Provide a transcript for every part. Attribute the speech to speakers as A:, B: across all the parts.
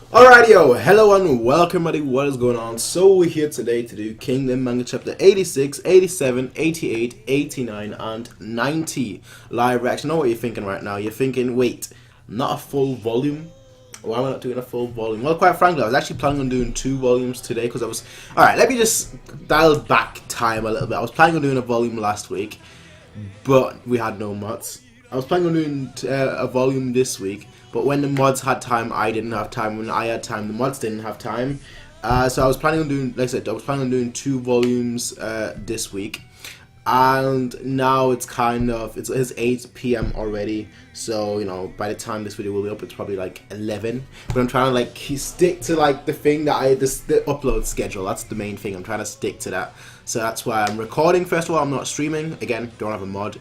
A: Alright, yo, hello and welcome, buddy. What is going on? So we're here today to do Kingdom Manga chapter 86, 87, 88, 89, and 90 live reaction. I know what you're thinking right now. You're thinking, wait, not a full volume? Why am I not doing a full volume? Well, quite frankly, I was actually planning on doing 2 volumes today because I was... Alright, let me just dial back time a little bit. I was planning on doing a volume last week, but we had no mods. I was planning on doing a volume this week, but when the mods had time, I didn't have time. When I had time, the mods didn't have time. So I was planning on doing, like I said, I was planning on doing 2 volumes this week. And now it's it's 8 p.m. already. So, you know, by the time this video will be up, it's probably like 11. But I'm trying to like stick to like the thing that the upload schedule. That's the main thing. I'm trying to stick to that. So that's why I'm recording. First of all, I'm not streaming. Again, don't have a mod.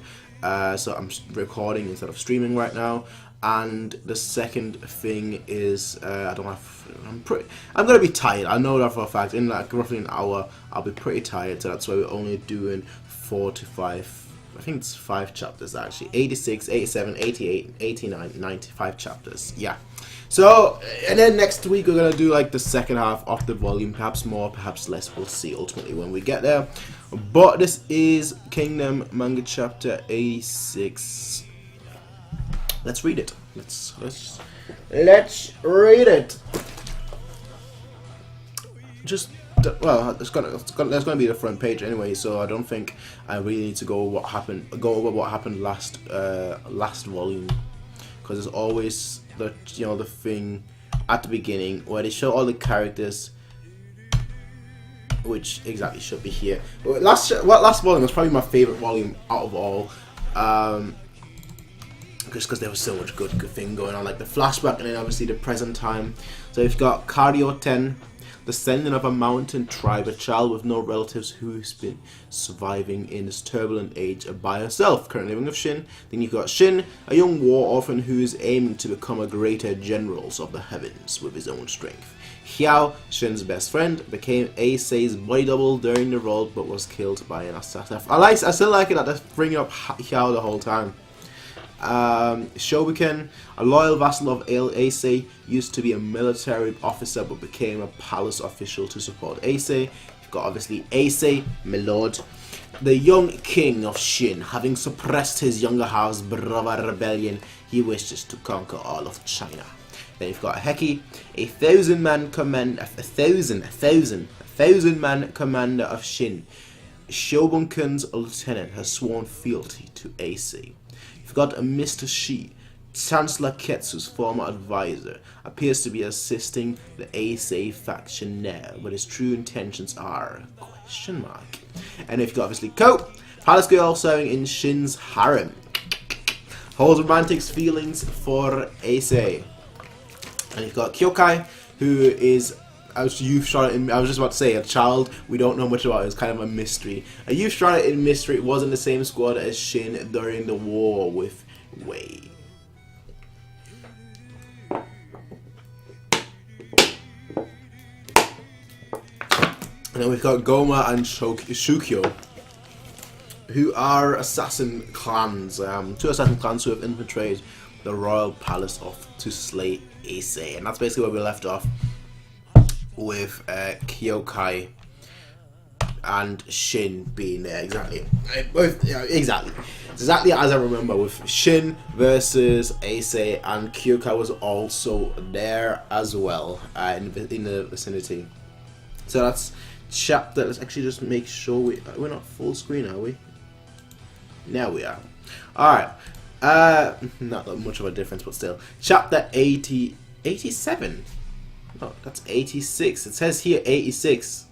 A: So I'm recording instead of streaming right now. And the second thing is I'm gonna be tired. I know that for a fact. In like roughly an hour I'll be pretty tired, so that's why we're only doing 4 to 5, I think it's 5 chapters actually. 86, 87, 88, 89, 95 chapters. Yeah. So, and then next week we're gonna do like the second half of the volume, perhaps more, perhaps less. We'll see ultimately when we get there. But this is Kingdom Manga chapter 86. Let's read it. Let's read it. Just well, there's gonna be the front page anyway, so I don't think I really need to go over what happened last volume, because there's always the the thing at the beginning where they show all the characters, which exactly should be here. Last volume was probably my favorite volume out of all. Just because there was so much good thing going on, like the flashback and then obviously the present time. So we've got Cardio 10, descendant of a mountain tribe, a child with no relatives who's been surviving in this turbulent age by herself, currently living with Shin. Then you've got Shin, a young war orphan who is aiming to become a greater general of the heavens with his own strength. Haikyuu, Shin's best friend, became Aisei's body double during the road but was killed by an assassin. I still like it that they're bringing up Haikyuu the whole time. Shobuken, a loyal vassal of Aisei, used to be a military officer but became a palace official to support Aisei. You've got obviously Aisei, my lord, the young king of Shin. Having suppressed his younger half's brother rebellion, he wishes to conquer all of China. Then you've got Heki, a thousand-man commander of Shin. Shobuken's lieutenant has sworn fealty to Aisei. You've got Mr. Shi, Chancellor Ketsu's former advisor, appears to be assisting the Aisei faction now, but his true intentions are question mark. And if you've got obviously Ko, palace girl serving in Shin's harem, holds romantic feelings for Aisei. And you've got Kyoukai, who is a youth shrouded in, I was just about to say, a child we don't know much about. It's kind of a mystery. A youth shrouded in mystery. It was in the same squad as Shin during the war with Wei. And then we've got Goma and Shukyo, who are assassin clans. 2 assassin clans who have infiltrated the royal palace to slay Aisei. And that's basically where we left off, with Kyoukai and Shin being there. Exactly. Exactly. It's exactly as I remember, with Shin versus Aisei, and Kyoukai was also there as well in the vicinity. So that's chapter. Let's actually just make sure we're not full screen, are we? Now we are. Alright. Not that much of a difference, but still. Chapter 87. Oh, that's 86. It says here 86.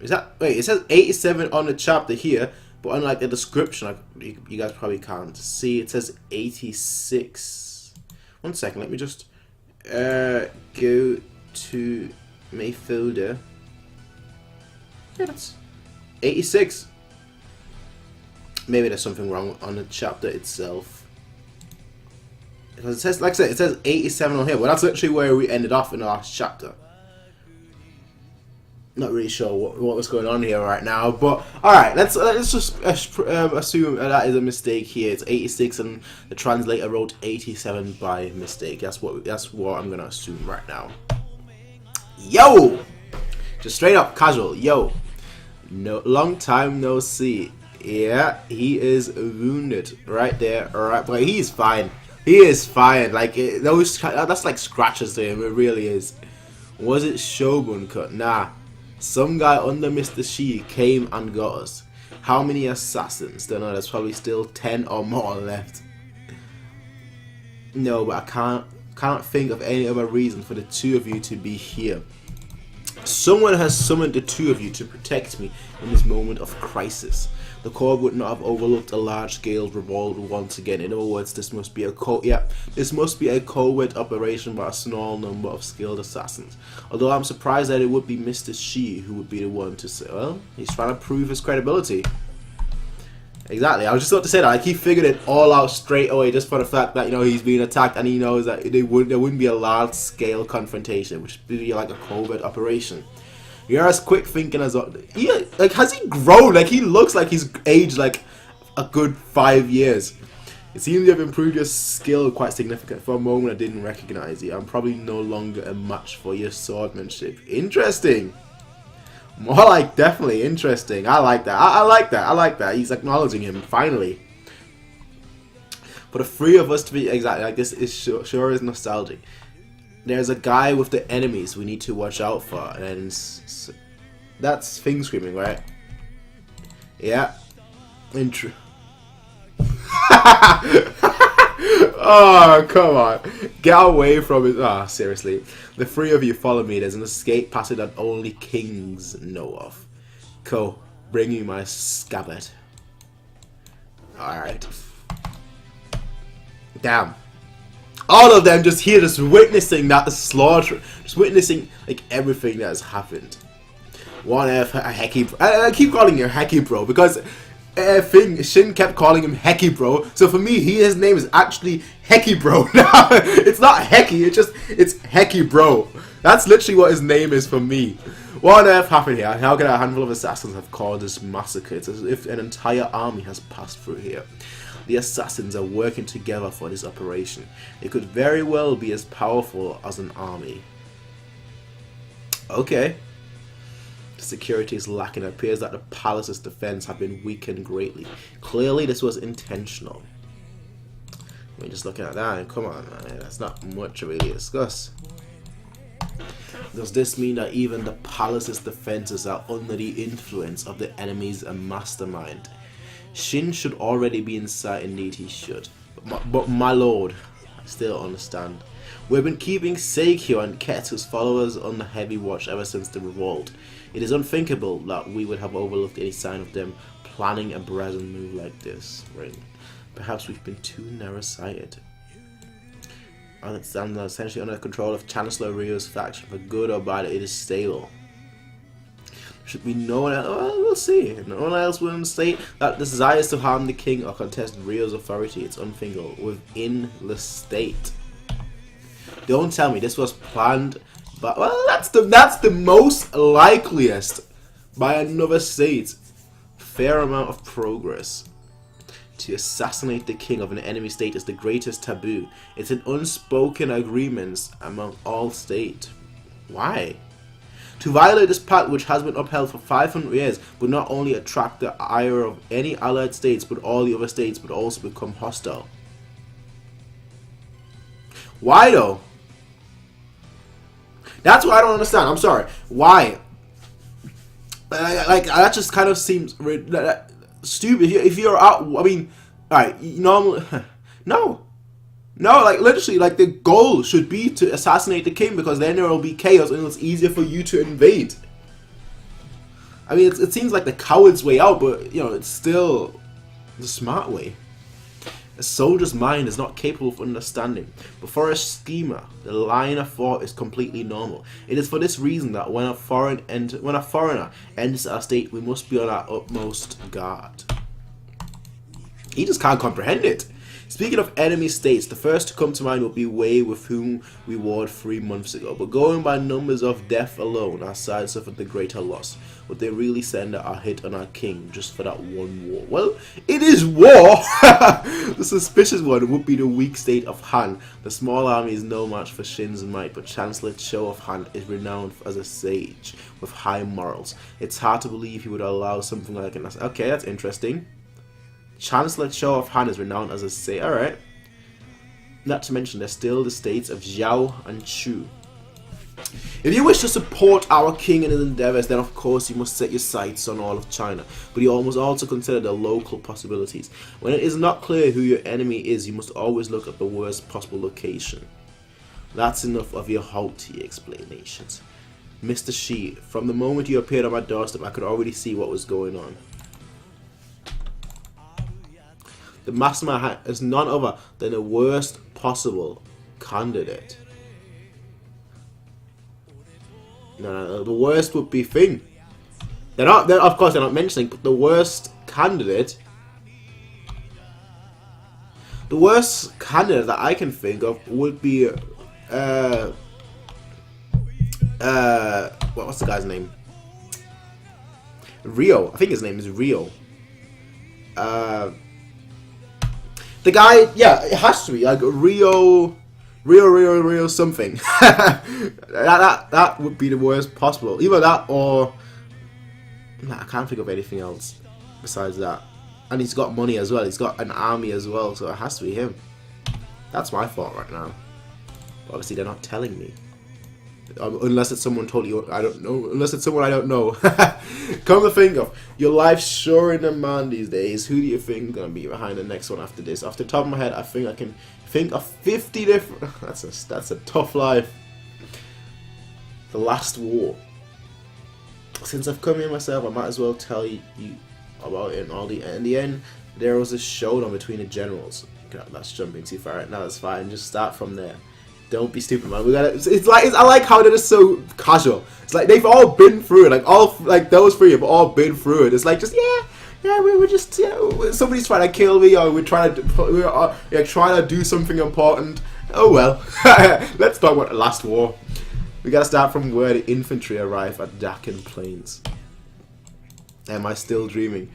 A: Is that... Wait, it says 87 on the chapter here, but unlike the description, you guys probably can't see, it says 86. One second, let me just go to my folder. Yeah, that's 86. Maybe there's something wrong on the chapter itself. Because it says, like I said, it says 87 on here, but that's literally where we ended off in the last chapter. Not really sure what was going on here right now, but alright, let's just assume that is a mistake here. It's 86 and the translator wrote 87 by mistake. That's what I'm gonna assume right now. Yo! Just straight up casual. Yo. No, long time no see. Yeah, he is wounded right there. Alright, but he's fine. He is fine. Like, that's like scratches to him. It really is. Was it Shogun cut? Nah. Some guy under Mr. Shi came and got us. How many assassins? Don't know. There's probably still 10 or more left. No, but I can't think of any other reason for the two of you to be here. Someone has summoned the two of you to protect me in this moment of crisis. The Corps would not have overlooked a large-scale revolt once again. In other words, this must be a covert operation by a small number of skilled assassins. Although I'm surprised that it would be Mr. Shi who would be the one to say, well, he's trying to prove his credibility. Exactly. I was just about to say that. Like, he figured it all out straight away just for the fact that, you know, he's being attacked and he knows that there wouldn't be a large-scale confrontation, which would be like a covert operation. You're as quick thinking as like, has he grown? Like, he looks like he's aged like a good 5 years. It seems you have improved your skill quite significant. For a moment I didn't recognize you. I'm probably no longer a match for your swordmanship. Interesting. More like definitely interesting. I like that. I like that. I like that. He's acknowledging him finally. For the three of us to be exactly like this is sure is nostalgic. There's a guy with the enemies we need to watch out for, and that's Thing Screaming, right? Yeah. Oh, come on. Get away from it. Ah, seriously. The three of you follow me. There's an escape passage that only kings know of. Cool. Bring you my scabbard. Alright. Damn. All of them just here, just witnessing that slaughter. Just witnessing, like, everything that has happened. One F, Hecky. I keep calling you Hecky, bro, because Shin kept calling him Hecky, bro. So for me, his name is actually Hecky, bro. It's not Hecky, it's Hecky, bro. That's literally what his name is for me. What on earth happened here? How can a handful of assassins have caused this massacre? It's as if an entire army has passed through here. The assassins are working together for this operation. It could very well be as powerful as an army. Okay. The security is lacking. It appears that the palace's defense have been weakened greatly. Clearly this was intentional. We're just looking at that and come on, man. That's not much to really discuss. Does this mean that even the palace's defenses are under the influence of the enemy's mastermind? Shin should already be inside. Indeed he should. But my lord, I still understand. We've been keeping Haikyuu and Ketsu's followers under heavy watch ever since the revolt. It is unthinkable that we would have overlooked any sign of them planning a brazen move like this. Right? Perhaps we've been too narrow-sighted. I understand that essentially under the control of Chancellor Ryu's faction. For good or bad, it is stable. Should we no one else? Well, we'll see. No one else will state that desires to harm the king or contest Ryu's authority. It's unthinkable within the state. Don't tell me this was planned, but well, that's the most likeliest by another state. Fair amount of progress. To assassinate the king of an enemy state is the greatest taboo. It's an unspoken agreement among all states. Why? To violate this pact, which has been upheld for 500 years, would not only attract the ire of any allied states, but all the other states would also become hostile. Why though? That's what I don't understand. I'm sorry. Why? Like that just kind of seems stupid. If you're out, I mean, alright, normally, no. No, like literally, like the goal should be to assassinate the king because then there will be chaos and it's easier for you to invade. I mean, it seems like the coward's way out, but you know, it's still the smart way. A soldier's mind is not capable of understanding, but for a schemer, the line of thought is completely normal. It is for this reason that when a foreigner enters our state, we must be on our utmost guard. He just can't comprehend it. Speaking of enemy states, the first to come to mind will be Wei, with whom we warred 3 months ago. But going by numbers of death alone, our side suffered the greater loss. Would they really send our hit on our king just for that one war? Well, it is war! The suspicious one would be the weak state of Han. The small army is no match for Shin's might, but Chancellor Cho of Han is renowned as a sage with high morals. It's hard to believe he would allow something like an... Okay, that's interesting. Chancellor Cho of Han is renowned as a sage. Alright. Not to mention, there's still the states of Zhao and Chu. If you wish to support our king in his endeavours, then of course you must set your sights on all of China. But you must also consider the local possibilities. When it is not clear who your enemy is, you must always look at the worst possible location. That's enough of your haughty explanations. Mr. Shi, from the moment you appeared on my doorstep, I could already see what was going on. The mastermind is none other than the worst possible candidate. No, the worst would be Thing. Of course they're not mentioning, but the worst candidate. The worst candidate that I can think of would be what's the guy's name? Rio. I think his name is Rio. The guy, yeah, it has to be like Rio something. that would be the worst possible. Either that or I can't think of anything else besides that. And he's got money as well. He's got an army as well, so it has to be him. That's my thought right now. But obviously, they're not telling me. Unless it's someone totally I don't know. Unless it's someone I don't know. Come to think of, your life's sure in demand these days. Who do you think is gonna be behind the next one after this? Off the top of my head, I think I can think of 50 different. That's a tough life. The Last War. Since I've come here myself, I might as well tell you about it. In the end, there was a showdown between the generals. God, that's jumping too far right now. That's fine. Just start from there. Don't be stupid, man. We gotta. I like how they're just so casual. It's like they've all been through it. Like those three have all been through it. It's like just we were just somebody's trying to kill me, or we're trying to do something important. Oh well. Let's talk about the Last War. We gotta start from where the infantry arrive at Dakin Plains. Am I still dreaming?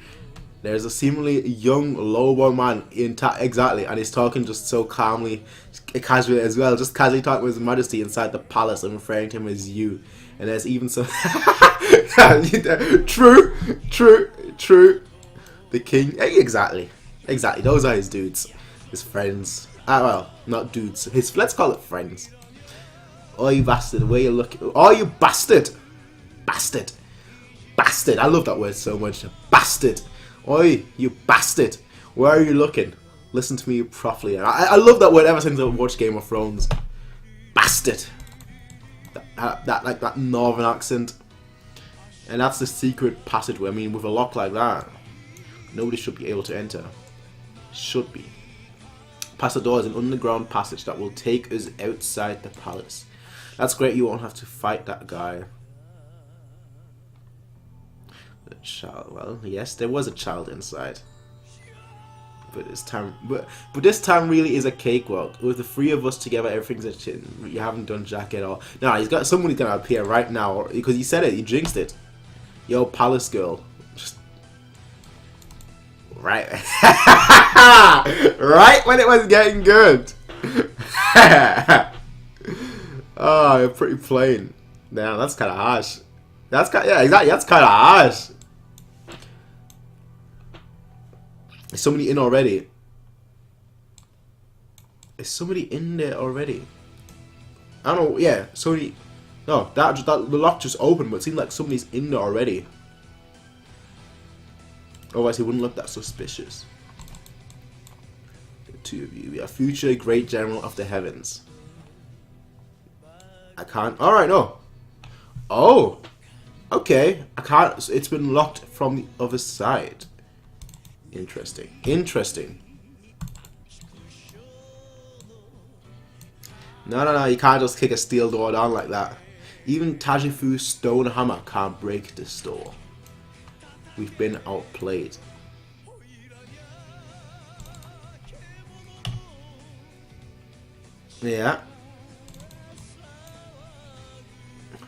A: There's a seemingly young, low-born man exactly, and he's talking just so calmly, casually as well, just casually talking with His Majesty inside the palace and referring to him as you. And there's even some true. The king, exactly. Those are his dudes, his friends. Well, not dudes. Let's call it friends. Oh, you bastard! Where you looking? Oh, you bastard! Bastard! I love that word so much. Bastard! Oi, you bastard! Where are you looking? Listen to me properly. I love that word ever since I watched Game of Thrones. Bastard! That northern accent. And that's the secret passageway. I mean, with a lock like that, nobody should be able to enter. Should be. Past the door is an underground passage that will take us outside the palace. That's great, you won't have to fight that guy. The child, well, yes, there was a child inside. But this time really is a cakewalk. With the three of us together, everything's a chin. You haven't done Jack at all. No, he's got somebody's gonna appear right now because he said it. He jinxed it. Yo, palace girl, just right, right when it was getting good. Oh, you're pretty plain. Damn, that's kind of harsh. Exactly. That's kind of harsh. Is somebody in already? Is somebody in there already? I don't know. Yeah, somebody. No, the lock just opened, but it seemed like somebody's in there already. Otherwise, he wouldn't look that suspicious. The two of you, a future great general of the heavens. I can't. All right, no. Oh, okay. I can't. It's been locked from the other side. Interesting. No. You can't just kick a steel door down like that. Even Tajifu's stone hammer can't break this door. We've been outplayed. Yeah.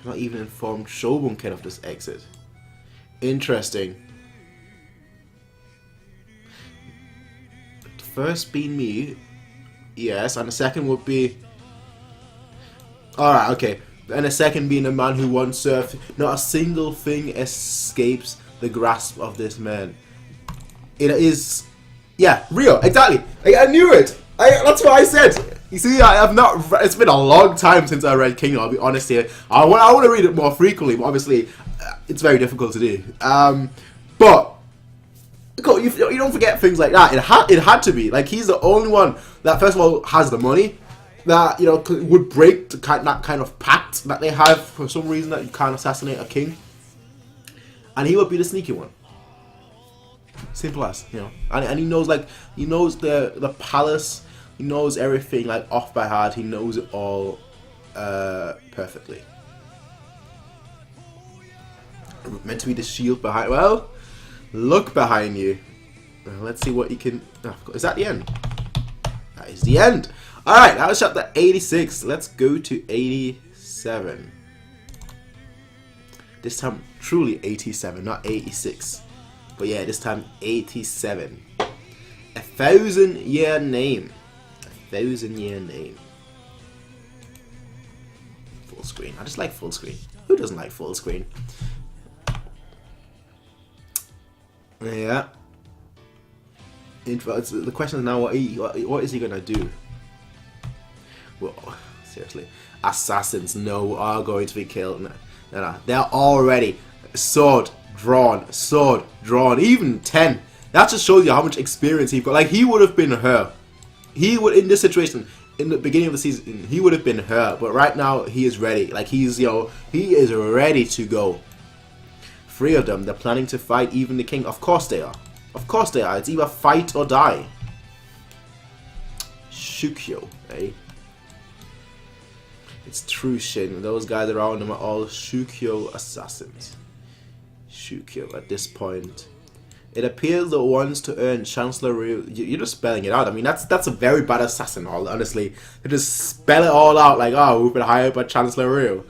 A: Not even informed Shobunken of this exit. Interesting. First being me. Yes, and the second would be... Alright, okay. And the second being a man who once served. Not a single thing escapes the grasp of this man. It is... Yeah, real, exactly. I knew it. That's what I said. You see, I have not. It's been a long time since I read Kingdom. I'll be honest here. I want to read it more frequently, but obviously, it's very difficult to do. But you don't forget things like that. It had to be like he's the only one that first of all has the money that would break that kind of pact that they have for some reason that you can't assassinate a king, and he would be the sneaky one. Simple as, and he knows the palace. He knows everything like off by heart. He knows it all perfectly. Meant to be the shield behind. Well, look behind you. Let's see what he can. Is that the end? That is the end. All right, that was chapter 86. Let's go to 87. This time, truly 87, not 86. But yeah, this time 87. 1,000-year name. 1,000-year name. Full screen. I just like full screen. Who doesn't like full screen? Yeah. The question is now, what is he gonna do? Well, seriously, assassins are going to be killed. No, they're already sword drawn, even 10. That just shows you how much experience he's got. Like, he would have been her. He would, in this situation, in the beginning of the season, he would have been her. But right now, he is ready. Like, he is ready to go. 3 of them, they're planning to fight even the king. Of course they are. Of course they are. It's either fight or die. Shukyo, eh? It's true Shin. Those guys around him are all Shukyo assassins. Shukyo, at this point. It appears the ones to earn Chancellor Ryu. You're just spelling it out. I mean, that's a very bad assassin, honestly. They just spell it all out like, oh, we've been hired by Chancellor Ryu.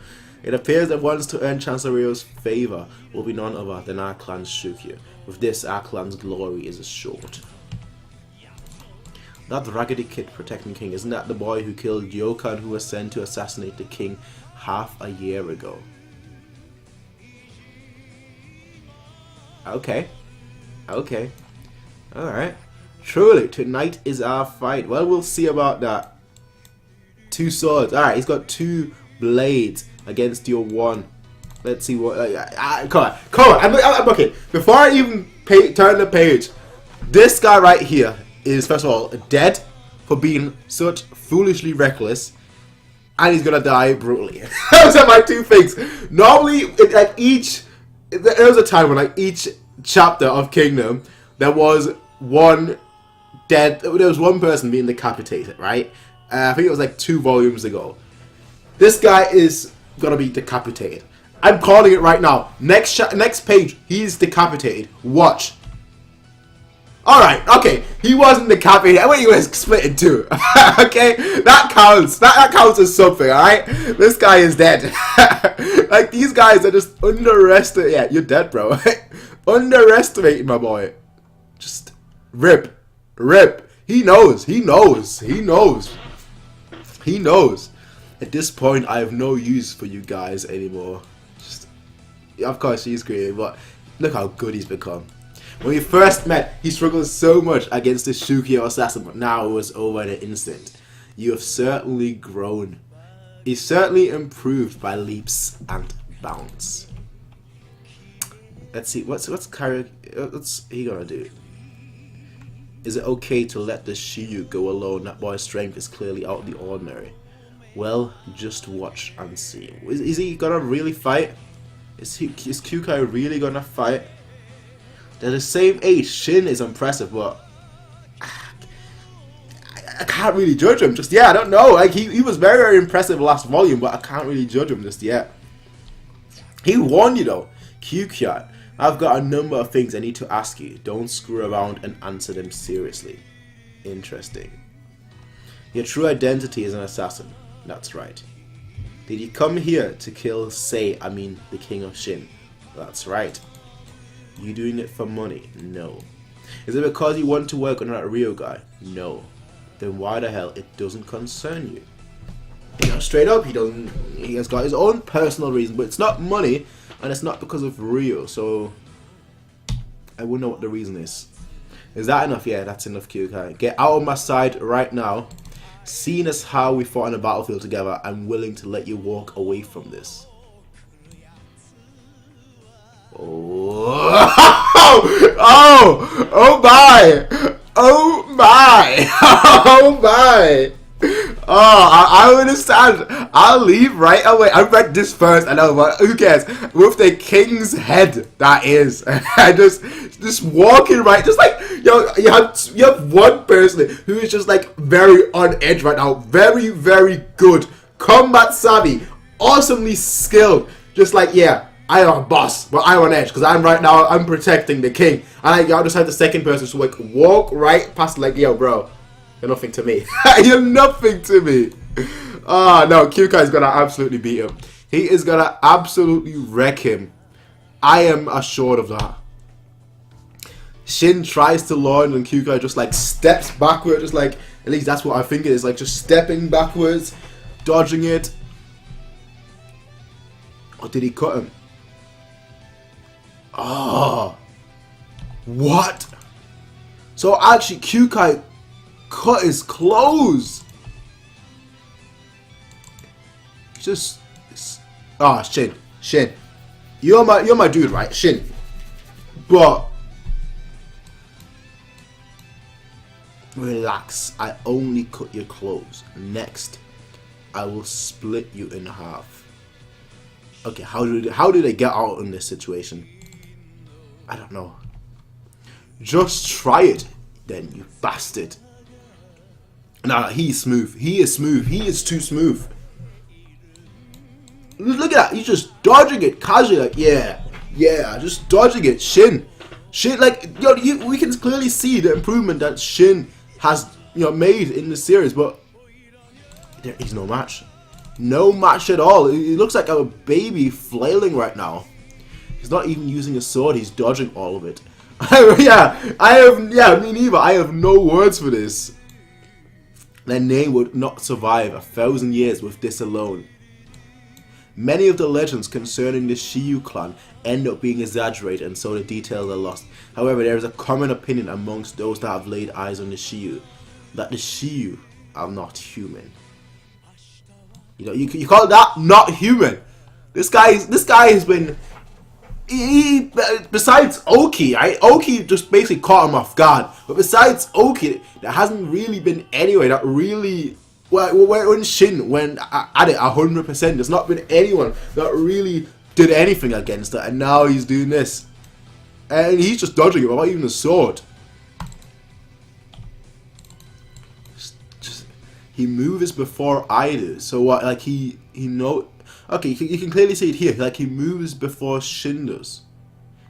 A: It appears that ones to earn Chancellor Ryu's favor will be none other than our clan's Shukyo. With this, our clan's glory is assured. That raggedy kid protecting king, isn't that the boy who killed Yokan who was sent to assassinate the king half a year ago? Okay. Okay. Alright. Truly, tonight is our fight. Well, we'll see about that. 2 swords. Alright, he's got 2 blades against your 1. Let's see what... come on. I'm okay. Before I even turn the page, this guy right here is, first of all, dead for being such foolishly reckless. And he's gonna die brutally. Those are my 2 things. Normally, there was a time when each chapter of Kingdom, there was one person being decapitated, right? I think it was 2 volumes ago. This guy is gonna be decapitated. I'm calling it right now. Next page, he's decapitated. Watch. Alright, okay. He wasn't decapitated. I mean, he was split in 2. Okay? That counts. That counts as something, alright? This guy is dead. Like, these guys are just underestimating. Yeah, you're dead, bro. Underestimating my boy. Just rip. He knows. At this point, I have no use for you guys anymore. Of course, she's great, but look how good he's become. When we first met, he struggled so much against the Shukyo assassin, but now it was over in an instant. You have certainly grown. He's certainly improved by leaps and bounds. Let's see, what's he gonna do? Is it okay to let the Shiyu go alone? That boy's strength is clearly out of the ordinary. Well, just watch and see. Is he gonna really fight? Is Kyoukai really gonna fight? They're the same age. Shin is impressive, but I can't really judge him just yet. I don't know. Like he was very, very impressive last volume, but I can't really judge him just yet. He warned you though. Kyoukai, I've got a number of things I need to ask you. Don't screw around and answer them seriously. Interesting. Your true identity is an assassin. That's right. Did you come here to kill the king of Shin? That's right. You doing it for money? No. Is it because you want to work on that Rio guy? No. Then why the hell it doesn't concern you? You know, straight up, he has got his own personal reason, but it's not money, and it's not because of Rio, so I wouldn't know what the reason is. Is that enough? Yeah, that's enough, Kyoukai. Get out of my side right now. Seeing as how we fought on the battlefield together, I'm willing to let you walk away from this. Oh, oh my! Oh my! Oh my! Oh, I understand. I'll leave right away. I read this first. I know, but who cares? With the king's head, that is. I just walking right, just like you have one person who is just like very on edge right now, very good, combat savvy, awesomely skilled. Just like I am a boss, but I'm on edge because I'm protecting the king, and I just have the second person to like walk right past, like, yo, bro. You're nothing to me. You're nothing to me. Ah, no, Kyoukai is gonna absolutely beat him. He is gonna absolutely wreck him. I am assured of that. Shin tries to launch and Kyoukai just like steps backward, just like, at least that's what I think it is, like just stepping backwards, dodging it. Or did he cut him? Oh. What? So actually Kyoukai cut his clothes. Just Shin, you're my dude, right? Shin, but relax. I only cut your clothes. Next, I will split you in half. Okay, how do they get out in this situation? I don't know. Just try it, then, you bastard. Nah, he's smooth. He is smooth. He is too smooth. Look at that. He's just dodging it casually. Like, yeah, just dodging it. Shin, like, we can clearly see the improvement that Shin has, made in the series, but he's no match. No match at all. He looks like a baby flailing right now. He's not even using a sword. He's dodging all of it. Me neither. I have no words for this. Their name would not survive 1,000 years with this alone. Many of the legends concerning the Shiyu clan end up being exaggerated, and so the details are lost. However, there is a common opinion amongst those that have laid eyes on the Shiyu that the Shiyu are not human. You call that not human? This guy has been. Besides Oki, right? Oki just basically caught him off guard. But besides Oki, there hasn't really been anyone that really. When Shin went at it 100%, there's not been anyone that really did anything against it, and now he's doing this, and he's just dodging it without even a sword. He moves before I do. So what? Like he know. Okay, you can clearly see it here. Like he moves before Shin does.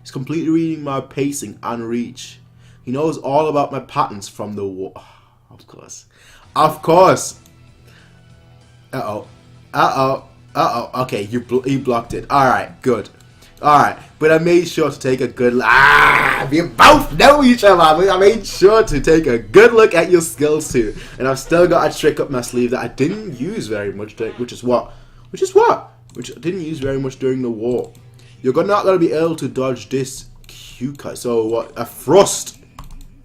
A: He's completely reading my pacing and reach. He knows all about my patterns from the war. Of course. Okay, he blocked it. All right, good. All right, but I made sure to take a good. We both know each other. I made sure to take a good look at your skills too, and I've still got a trick up my sleeve that I didn't use very much, which I didn't use very much during the war. You're not gonna be able to dodge this Kyoukai. So what? A thrust.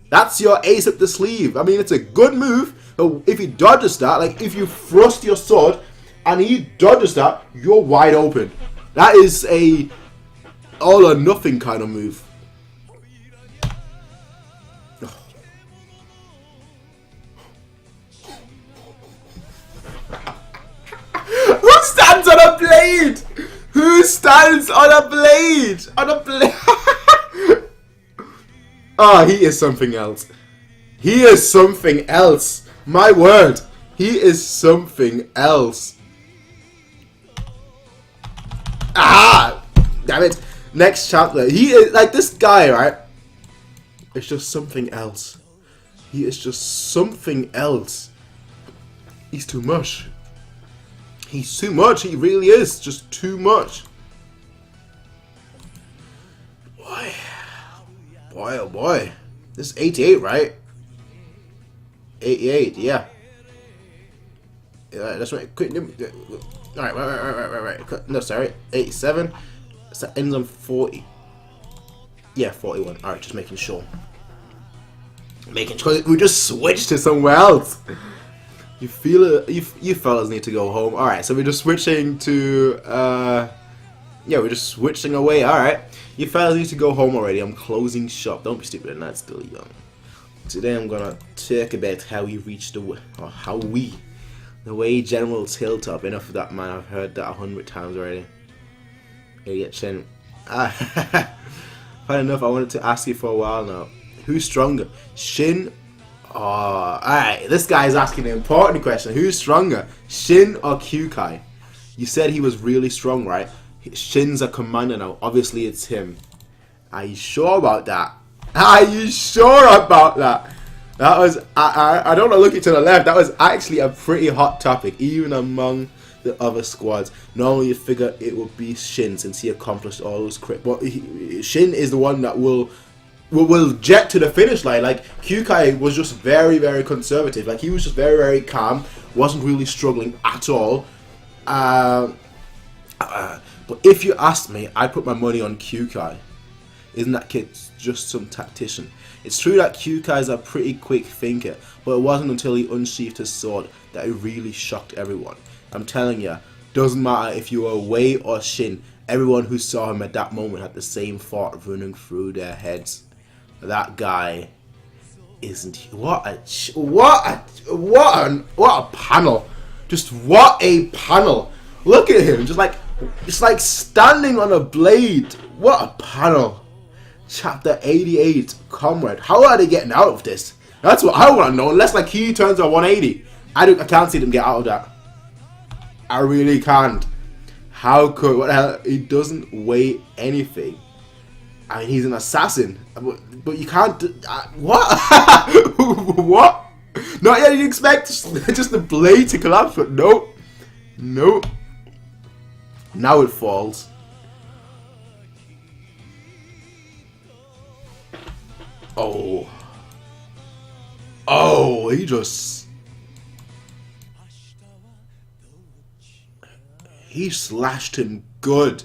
A: That's your ace up the sleeve. I mean, it's a good move. But if he dodges that, like if you thrust your sword and he dodges that, you're wide open. That is a all or nothing kind of move. Who stands on a blade? Who stands on a blade? Oh, he is something else. He is something else. My word. He is something else. Ah! Damn it. Next chapter. He is like this guy, right? It's just something else. He is just something else. He's too much. He's too much. He really is. Just too much. Boy. Boy, oh boy. This is 88, right? 88, yeah. Yeah, that's right. Alright, right. No, sorry. 87. So that ends on 40. Yeah, 41. Alright, just making sure. Making sure we just switched to somewhere else. You feel it? You fellas need to go home. Alright, so we're just switching to yeah, we're just switching away. Alright. You fellas need to go home already. I'm closing shop. Don't be stupid and not still young. Today I'm gonna talk about how we reached the way General Hilltop. Enough of that, man. I've heard that 100 times already. Idiot Shin. Had enough. I wanted to ask you for a while now. Who's stronger, Shin? Oh, alright. This guy is asking an important question. Who's stronger, Shin or Kyoukai? You said he was really strong, right? Shin's a commander now. Obviously, it's him. Are you sure about that? Are you sure about that? That was, I don't want to look it to the left. That was actually a pretty hot topic, even among the other squads. Normally you figure it would be Shin since he accomplished all those crit. But Shin is the one that will jet to the finish line. Like, Kyoukai was just very, very conservative. Like, he was just very, very calm. Wasn't really struggling at all. But if you asked me, I'd put my money on Kyoukai. Isn't that kid just some tactician? It's true that Kyoukai is a pretty quick thinker, but it wasn't until he unsheathed his sword that it really shocked everyone. I'm telling you, doesn't matter if you were Wei or Shin, everyone who saw him at that moment had the same thought running through their heads. That guy isn't he? What a panel! Just what a panel! Look at him, just like standing on a blade. What a panel! Chapter 88, Comrade. How are they getting out of this? That's what I want to know. Unless like he turns a 180, I can't see them get out of that. I really can't. How could? What the hell? He doesn't weigh anything. I mean, he's an assassin, but you can't. What? What? No, yeah, you expect just the blade to collapse, but nope, nope. Now it falls. Oh. Oh, he slashed him good.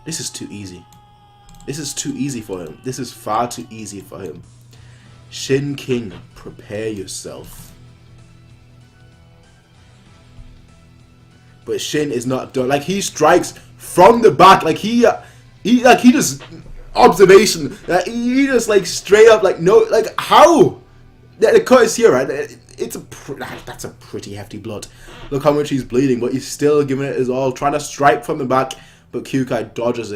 A: This is too easy. This is too easy for him. This is far too easy for him. Shin King, prepare yourself. But Shin is not done. Like, he strikes from the back. Like he just observation. He just like straight up like no, like how? The cut is here, right? That's a pretty hefty blood. Look how much he's bleeding, but he's still giving it his all, trying to strike from the back. But Kyoukai dodges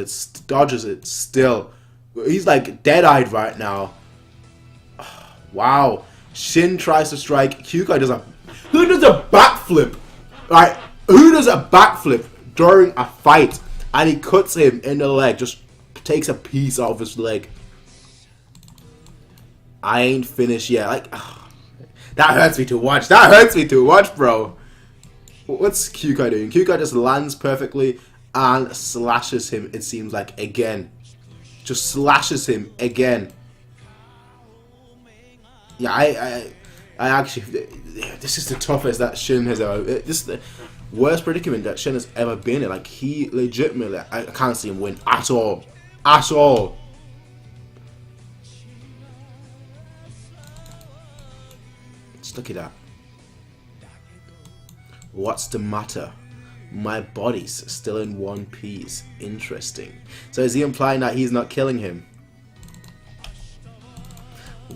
A: it still. He's like dead-eyed right now. Wow. Shin tries to strike. Kyoukai does a backflip? Right? Who does a backflip during a fight? And he cuts him in the leg. Just takes a piece out of his leg. I ain't finished yet. Like, that hurts me to watch. That hurts me to watch, bro. What's Kyoukai doing? Kyoukai just lands perfectly and slashes him, it seems like, again. Just slashes him again. Yeah, I actually... This is the toughest that Shin has ever... This is the worst predicament that Shin has ever been in. Like, he legitimately... I can't see him win at all. At all. Just look at that. What's the matter? My body's still in one piece. Interesting. So is he implying that he's not killing him?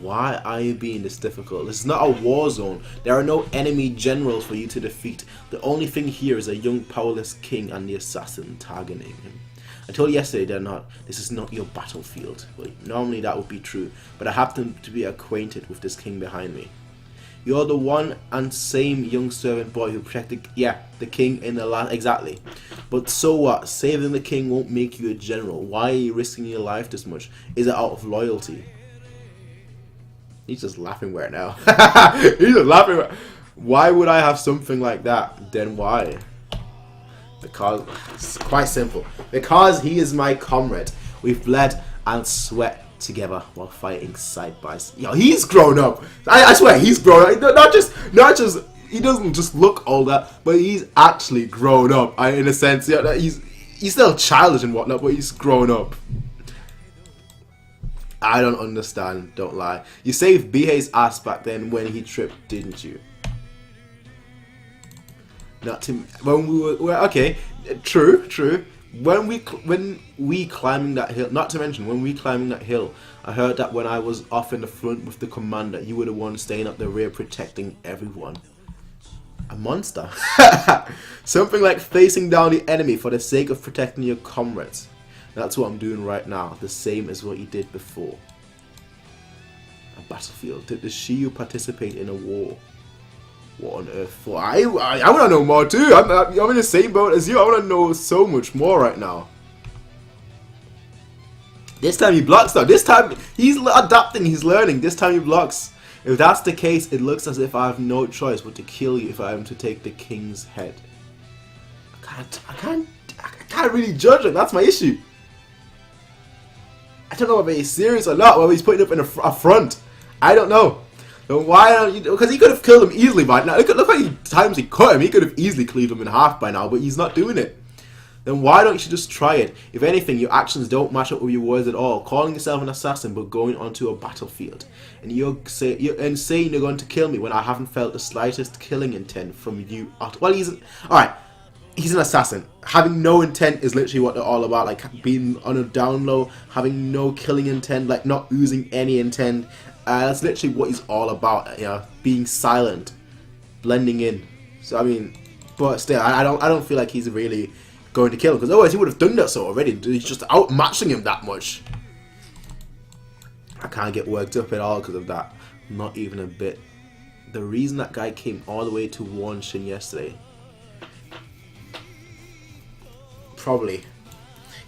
A: Why are you being this difficult? This is not a war zone. There are no enemy generals for you to defeat. The only thing here is a young powerless king and the assassin targeting him. Until yesterday they're not. This is not your battlefield. Well, normally that would be true, but I happen to be acquainted with this king behind me. You're the one and same young servant boy who protected, the king in the land. Exactly. But so what? Saving the king won't make you a general. Why are you risking your life this much? Is it out of loyalty? He's just laughing right now. He's just laughing. Why would I have something like that? Then why? Because it's quite simple. Because he is my comrade. We've bled and sweat together while fighting side by side. Yo, he's grown up. I swear he's grown up. Not just. He doesn't just look older, but he's actually grown up. In a sense, yeah, he's still childish and whatnot, but he's grown up. I don't understand. Don't lie. You saved Bihei's ass back then when he tripped, didn't you? Not to when we were okay. True. When we climbing that hill. Not to mention when we climbing that hill. I heard that when I was off in the front with the commander, you were the one staying up the rear protecting everyone. A monster. Something like facing down the enemy for the sake of protecting your comrades. That's what I'm doing right now. The same as what you did before. A battlefield. Did the Shiyuu participate in a war? What on earth for? I want to know more too. I'm in the same boat as you. I want to know so much more right now. This time he blocks though. This time he's adapting. He's learning. This time he blocks. If that's the case, it looks as if I have no choice but to kill you if I am to take the king's head. I can't really judge him. That's my issue. I don't know whether he's serious or not. Whether he's putting up in a front. I don't know. Then why don't you? Because he could have killed him easily by now. Look how many times he cut him. He could have easily cleaved him in half by now, but he's not doing it. Then why don't you just try it? If anything, your actions don't match up with your words at all. Calling yourself an assassin, but going onto a battlefield, and saying you're going to kill me when I haven't felt the slightest killing intent from you. Well, all right. He's an assassin. Having no intent is literally what they're all about. Like being on a down low, having no killing intent, like not oozing any intent. That's literally what he's all about. You know, being silent, blending in. So I mean, but still, I don't feel like he's really going to kill him, because otherwise he would have done that so already. He's just outmatching him that much. I can't get worked up at all because of that. Not even a bit. The reason that guy came all the way to warn Shin yesterday. Probably.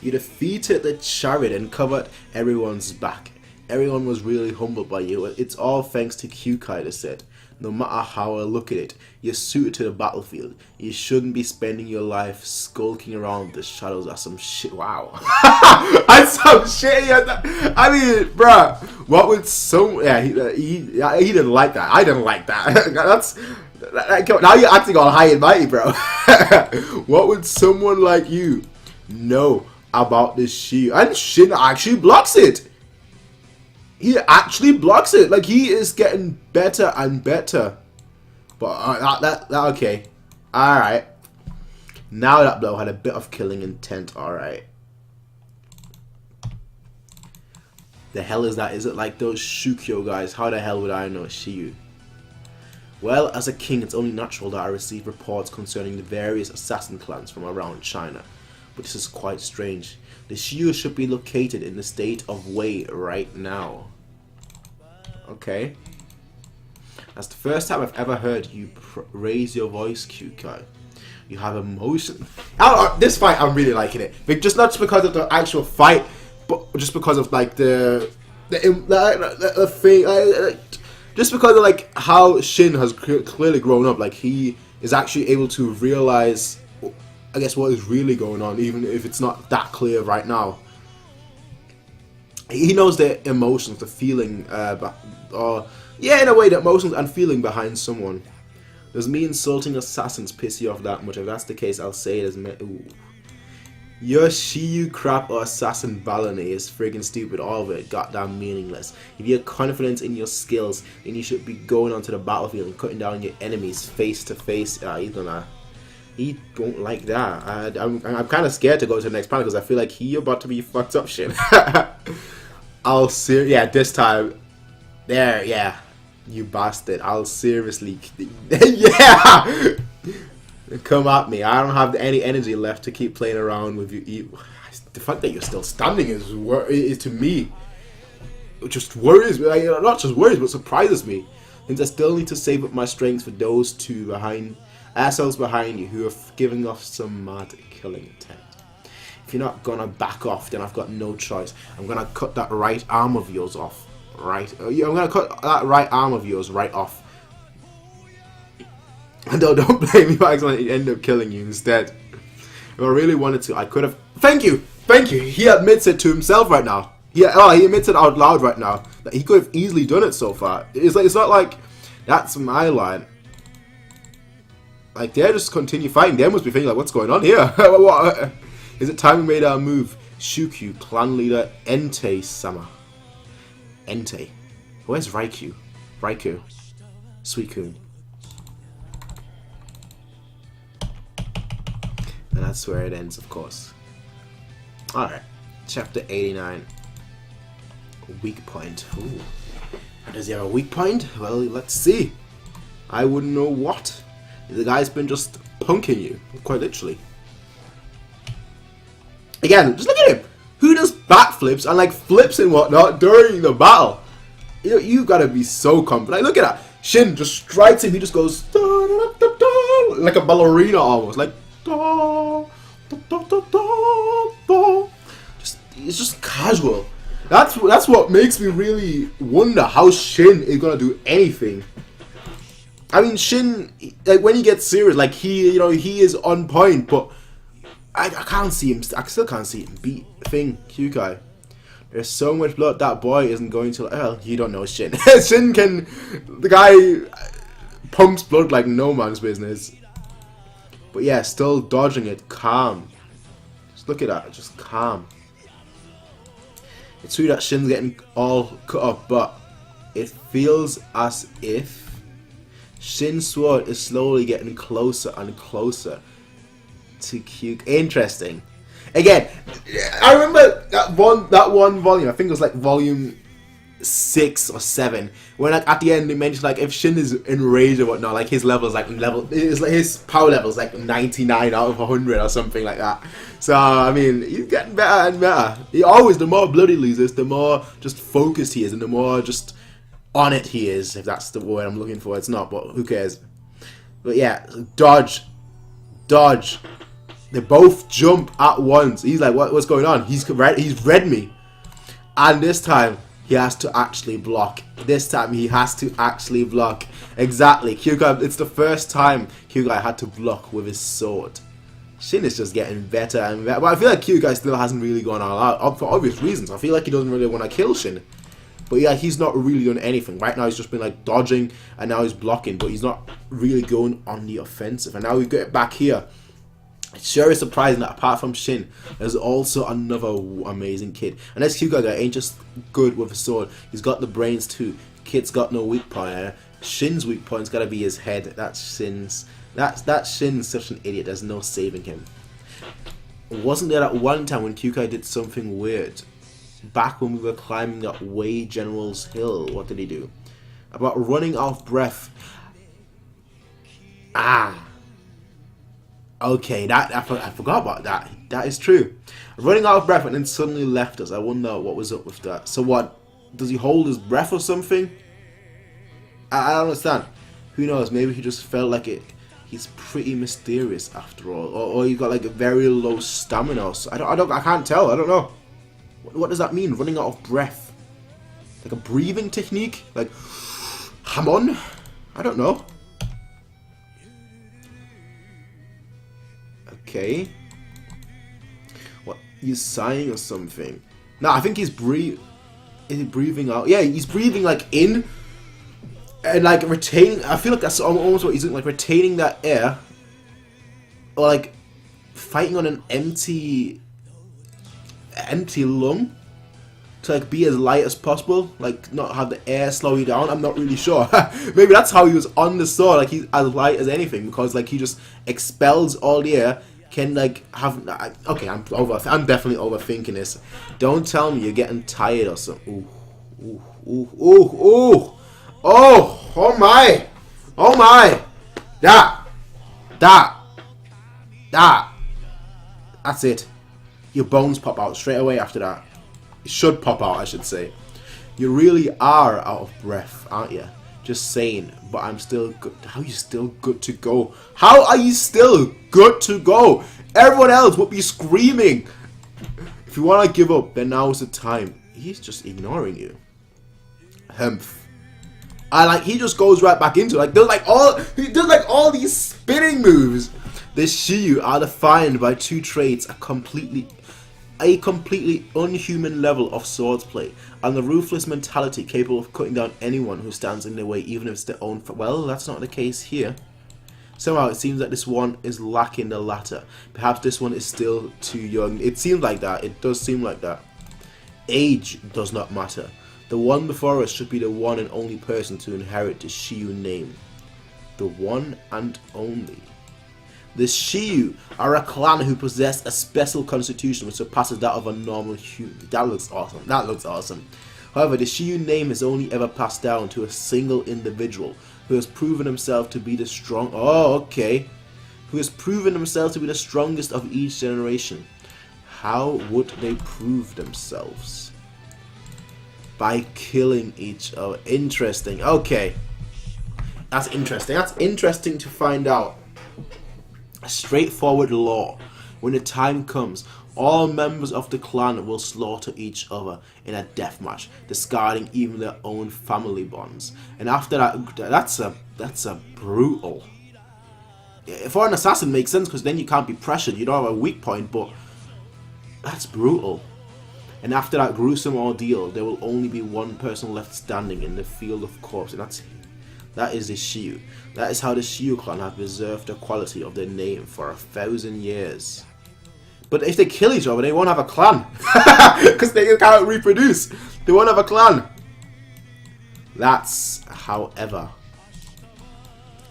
A: You defeated the chariot and covered everyone's back. Everyone was really humbled by you. It's all thanks to Kyoukai, they said. No matter how I look at it, you're suited to the battlefield. You shouldn't be spending your life skulking around the shadows. That's some shit. Wow. That's some shit. I mean, bruh, what would so... Yeah, he didn't like that. I didn't like that. Now you're acting all high and mighty, bro. What would someone like you know about this Shiyuu? And Shin actually blocks it. He actually blocks it. Like, he is getting better and better. But okay. Alright. Now that blow had a bit of killing intent. Alright. The hell is that? Is it like those Shukyo guys? How the hell would I know Shiyuu? Well, as a king, it's only natural that I receive reports concerning the various assassin clans from around China. But this is quite strange. The Shiyuu should be located in the state of Wei right now. Okay. That's the first time I've ever heard you raise your voice, Kyoukai. You have emotion. This fight, I'm really liking it. But just not because of the actual fight, but just because of like the thing. Just because of like how Shin has clearly grown up. Like he is actually able to realize, I guess, what is really going on, even if it's not that clear right now. He knows the emotions, the feeling, yeah, in a way, the emotions and feeling behind someone. Does me insulting assassins piss you off that much? If that's the case, I'll say it as me. Ooh. Your Shiyuu crap or assassin baloney is friggin' stupid, all of it, goddamn meaningless. If you have confidence in your skills, then you should be going onto the battlefield and cutting down your enemies face to face. He don't like that. I'm kind of scared to go to the next panel because I feel like he about to be fucked up shit. Yeah, this time. There, yeah. You bastard. I'll seriously... Yeah! Come at me. I don't have any energy left to keep playing around with you. The fact that you're still standing is to me... It just worries me. Not just worries, but surprises me. Since I still need to save up my strength for those two assholes behind you who are giving off some mad killing intent. If you're not gonna back off, then I've got no choice. I'm gonna cut that right arm of yours off. right. I'm gonna cut that right arm of yours right off. And don't blame me if I accidentally end up killing you instead. If I really wanted to, I could have. Thank you. He admits it to himself right now. He admits it out loud right now that he could have easily done it so far. It's not like that's my line. Like, they just continue fighting. They must be thinking like, what's going on here? What? Is it time we made our move? Shukyu, clan leader Entei-sama. Entei. Where's Raikyuu? Suicune. And that's where it ends, of course. Alright. Chapter 89. Weak point. Ooh. Does he have a weak point? Well, let's see. I wouldn't know what. The guy's been just punking you. Quite literally. Again, just look at him. Who does backflips and like flips and whatnot during the battle? You gotta be so confident. Like, look at that. Shin just strikes him. He just goes like a ballerina almost. Like it's just casual. That's what makes me really wonder how Shin is gonna do anything. I mean, Shin, like when he gets serious, like he is on point, but I can't see him. I still can't see him beat Kyoukai. There's so much blood. That boy isn't going to. Well, you don't know Shin. Shin can. The guy pumps blood like no man's business. But yeah, still dodging it. Calm. Just look at that. Just calm. It's true that Shin's getting all cut up, but it feels as if Shin's sword is slowly getting closer and closer to Kyoukai. Interesting. Again, I remember that one volume. I think it was like volume 6 or 7. When like at the end they mentioned like if Shin is enraged or whatnot, like his level is like his power level is like 99 out of 100 or something like that. So I mean, he's getting better and better. The more blood he loses, the more just focused he is, and the more just on it he is. If that's the word I'm looking for, it's not. But who cares? But yeah, dodge. They both jump at once. He's like, what's going on? He's read me. And this time, he has to actually block. Exactly. Kyoukai, it's the first time Kyoukai had to block with his sword. Shin is just getting better and better. But I feel like Kyoukai still hasn't really gone all out. For obvious reasons. I feel like he doesn't really want to kill Shin. But yeah, he's not really done anything. Right now, he's just been like dodging. And now he's blocking. But he's not really going on the offensive. And now we get back here. It sure is surprising that apart from Shin, there's also another amazing kid. And this Kyoukai guy ain't just good with a sword. He's got the brains too. The kid's got no weak point. Shin's weak point's gotta be his head. That's Shin's such an idiot. There's no saving him. Wasn't there that one time when Kyoukai did something weird? Back when we were climbing that Wei General's Hill. What did he do? About running out of breath. Okay, I forgot about that. That is true. Running out of breath and then suddenly left us. I wonder what was up with that. So what? Does he hold his breath or something? I don't understand. Who knows? Maybe he just felt like it. He's pretty mysterious after all, or he got like a very low stamina. So I can't tell. I don't know. What does that mean? Running out of breath, like a breathing technique, like Hamon? I don't know. Okay. What? He's sighing or something. No, I think he's Is he breathing out? Yeah, he's breathing like in and like retaining. I feel like that's almost what he's doing, like retaining that air, or like fighting on an empty lung to like be as light as possible, like not have the air slow you down. I'm not really sure. Maybe that's how he was on the sword, like he's as light as anything, because like he just expels all the air. Can like have okay, I'm definitely overthinking this. Don't tell me you're getting tired or something. Oh my, that's it. Your bones pop out straight away after that. It should pop out, I should say. You really are out of breath, aren't you? Just saying, but I'm still good. How are you still good to go? How are you still good to go? Everyone else would be screaming. If you want to give up, then now is the time. He's just ignoring you. Humph. He just goes right back into it. He does all these spinning moves. The Shiyu are defined by two traits: a completely unhuman level of swordplay and the ruthless mentality capable of cutting down anyone who stands in their way, even if it's their own. Well, that's not the case here. Somehow it seems that this one is lacking the latter. Perhaps this one is still too young. It seems like that. It does seem like that. Age does not matter. The one before us should be the one and only person to inherit the Shiyu name. The one and only. The Shiyu are a clan who possess a special constitution which surpasses that of a normal human. That looks awesome. That looks awesome. However, the Shiyu name is only ever passed down to a single individual who has proven himself to be the strong. Oh, okay. Who has proven themselves to be the strongest of each generation. How would they prove themselves? By killing each other. Interesting. Okay. That's interesting. That's interesting to find out. A straightforward law. When the time comes, all members of the clan will slaughter each other in a death match, discarding even their own family bonds. And after that, that's a brutal. For an assassin, makes sense because then you can't be pressured. You don't have a weak point, but that's brutal. And after that gruesome ordeal, there will only be one person left standing in the field of corpses, and that is the Shiyu. That is how the Shiyu clan have preserved the quality of their name for 1,000 years. But if they kill each other, they won't have a clan. Because they can't reproduce. They won't have a clan. That's, however,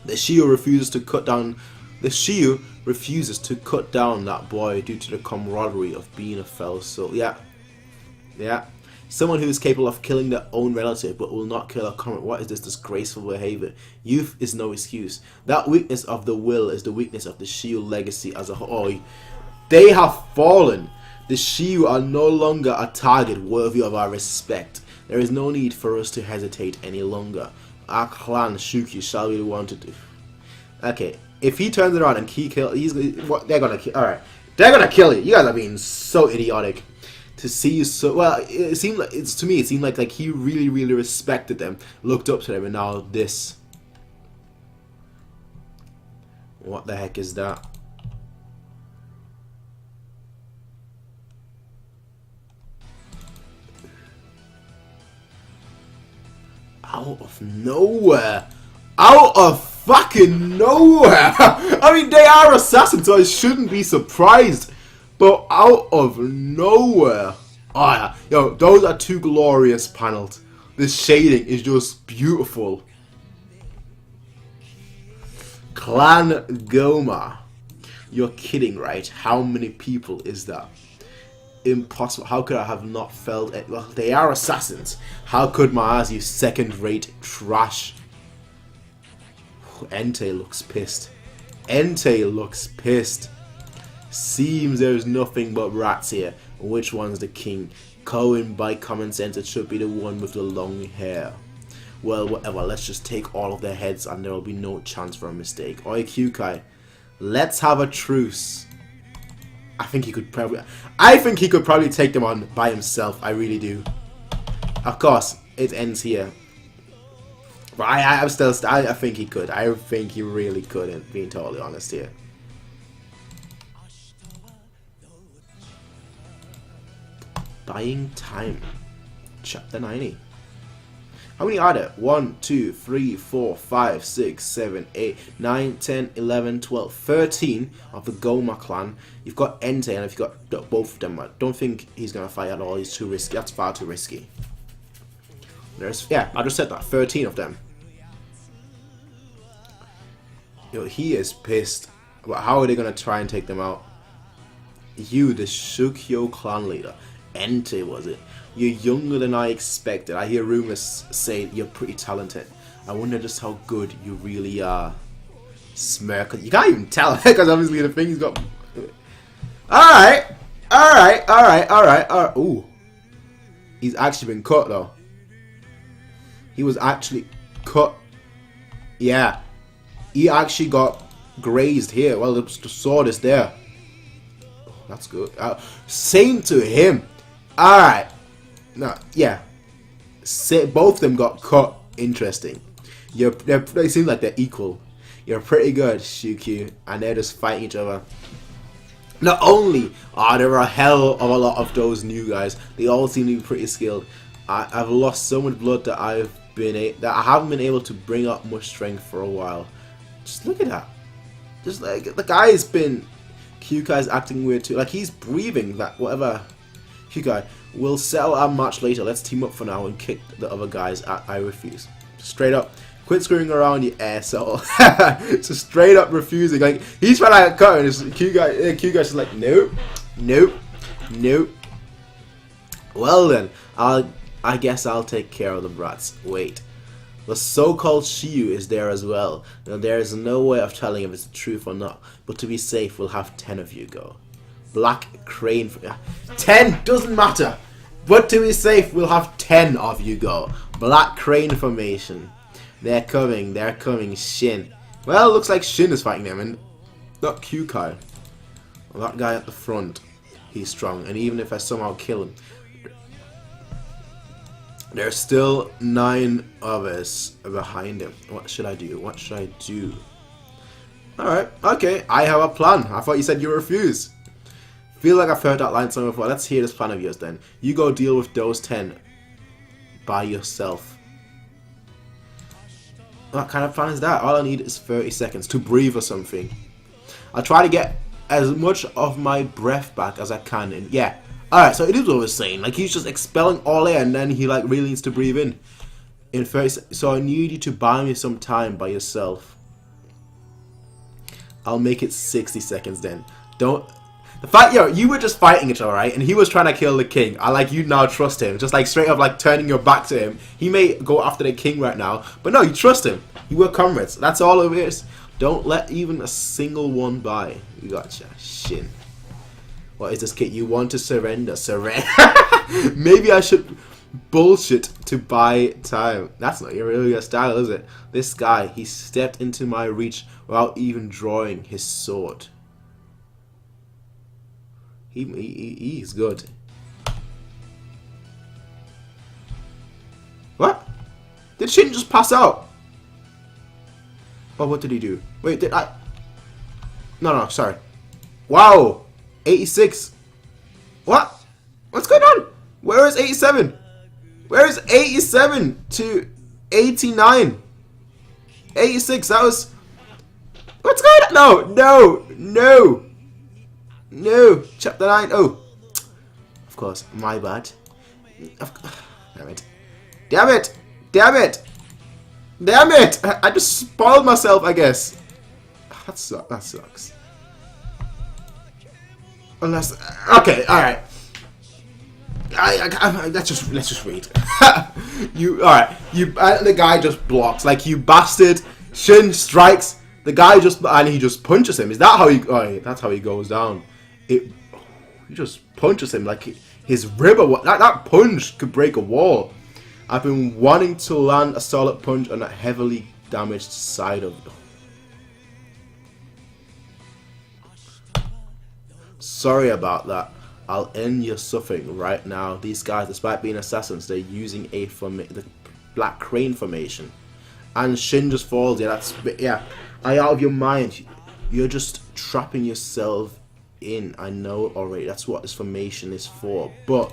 A: the Shiyu refuses to cut down. The Shiyu refuses to cut down that boy due to the camaraderie of being a fellow soul. Yeah. Someone who is capable of killing their own relative but will not kill a comrade. What is this disgraceful behavior? Youth is no excuse. That weakness of the will is the weakness of the Shiyu legacy as a whole. Oh, they have fallen. The Shiyu are no longer a target worthy of our respect. There is no need for us to hesitate any longer. Our clan Shuki shall be the one to do. Okay, if he turns it around and they're gonna kill. All right, they're gonna kill you. You guys are being so idiotic. To see you so well, it seemed like it seemed like he really respected them, looked up to them, and now this. What the heck is that? Out of nowhere. Out of fucking nowhere. I mean, they are assassins, so I shouldn't be surprised. But out of nowhere. Oh yeah. Yo, those are two glorious panels. The shading is just beautiful. Clan Goma. You're kidding, right? How many people is that? Impossible. How could I have not felt it? Well, they are assassins. How could my eyes use second-rate trash? Entei looks pissed. Entei looks pissed. Seems there's nothing but rats here. Which one's the king? Going by common sense, it should be the one with the long hair. Well, whatever. Let's just take all of their heads and there will be no chance for a mistake. Oi, Kyoukai. Let's have a truce. I think he could probably take them on by himself. I really do. Of course, it ends here. But I think he could. I think he really could, being totally honest here. Buying time. Chapter 90. How many are there? 1, 2, 3, 4, 5, 6, 7, 8, 9, 10, 11, 12, 13 of the Goma clan. You've got Entei and if you've got both of them. I don't think he's going to fight at all. He's too risky. That's far too risky. Yeah, I just said that. 13 of them. Yo, he is pissed. But how are they going to try and take them out? You, the Shukyo clan leader. Entei, was it? You're younger than I expected. I hear rumors say you're pretty talented. I wonder just how good you really are. Smirk. You can't even tell because obviously the thing's got. Alright. Ooh. He's actually been cut though. He was actually cut. Yeah. He actually got grazed here. Well, the sword is there. Oh, that's good. Same to him. Alright. No, yeah. both of them got cut. Interesting. They seem like they're equal. You're pretty good, Haikyuu, and they're just fighting each other. Not only are there a hell of a lot of those new guys, they all seem to be pretty skilled. I've lost so much blood that I haven't been able to bring up much strength for a while. Just look at that. Just like the guy's been. Kyukai's acting weird too. Like he's breathing. That whatever. Kyoukai, we'll settle our match later. Let's team up for now and kick the other guys. I refuse. Straight up. Quit screwing around, you asshole. So straight up refusing. Like he's trying to cut, and Kyukai's just like nope, nope, nope. Well then, I guess I'll take care of the brats. Wait, the so-called Shiyu is there as well. Now there is no way of telling if it's the truth or not. But to be safe, we'll have 10 of you go. Black Crane. 10 doesn't matter. But to be safe, we'll have 10 of you go. Black Crane formation. They're coming, Shin. Well, looks like Shin is fighting them, and not Kyoukai. Well, that guy at the front, he's strong, and even if I somehow kill him, there's still 9 others behind him. What should I do? What should I do? Alright, okay, I have a plan. I thought you said you refuse. Feel like I've heard that line somewhere before. Let's hear this plan of yours then. You go deal with those 10 by yourself. What kind of plan is that? All I need is 30 seconds to breathe or something. I'll try to get as much of my breath back as I can. And yeah, alright, so it is what I was saying. Like he's just expelling all air and then he like really needs to breathe in 30 so I need you to buy me some time by yourself. I'll make it 60 seconds then. Don't. The fact, you were just fighting each other, right? And he was trying to kill the king. I like you now trust him. Just like straight up like turning your back to him. He may go after the king right now, but no, you trust him. You were comrades. That's all it is. Don't let even a single one by. You gotcha. Shin. What is this, kid? You want to surrender? Surrender. Maybe I should bullshit to buy time. That's not your really style, is it? This guy, he stepped into my reach without even drawing his sword. He's good. What? Did Shin just pass out? Oh, what did he do? Wait, did I? No, sorry. Wow, 86. What? What's going on? Where is 87? Where is 87 to 89? 86, that was... What's going on? No, chapter 9. Oh, of course, my bad. Damn it! I just spoiled myself, I guess. That sucks. Unless, okay, all right. Let's just read. The guy just blocks like you bastard. Shin strikes. The guy he just punches him. Is that how he? Oh, that's how he goes down. He just punches him like his rib or what? That punch could break a wall. I've been wanting to land a solid punch on a heavily damaged side of. Sorry about that. I'll end your suffering right now. These guys, despite being assassins, they're using the Black Crane formation. And Shin just falls. Are you out of your mind? You're just trapping yourself in. I know already. That's what this formation is for. But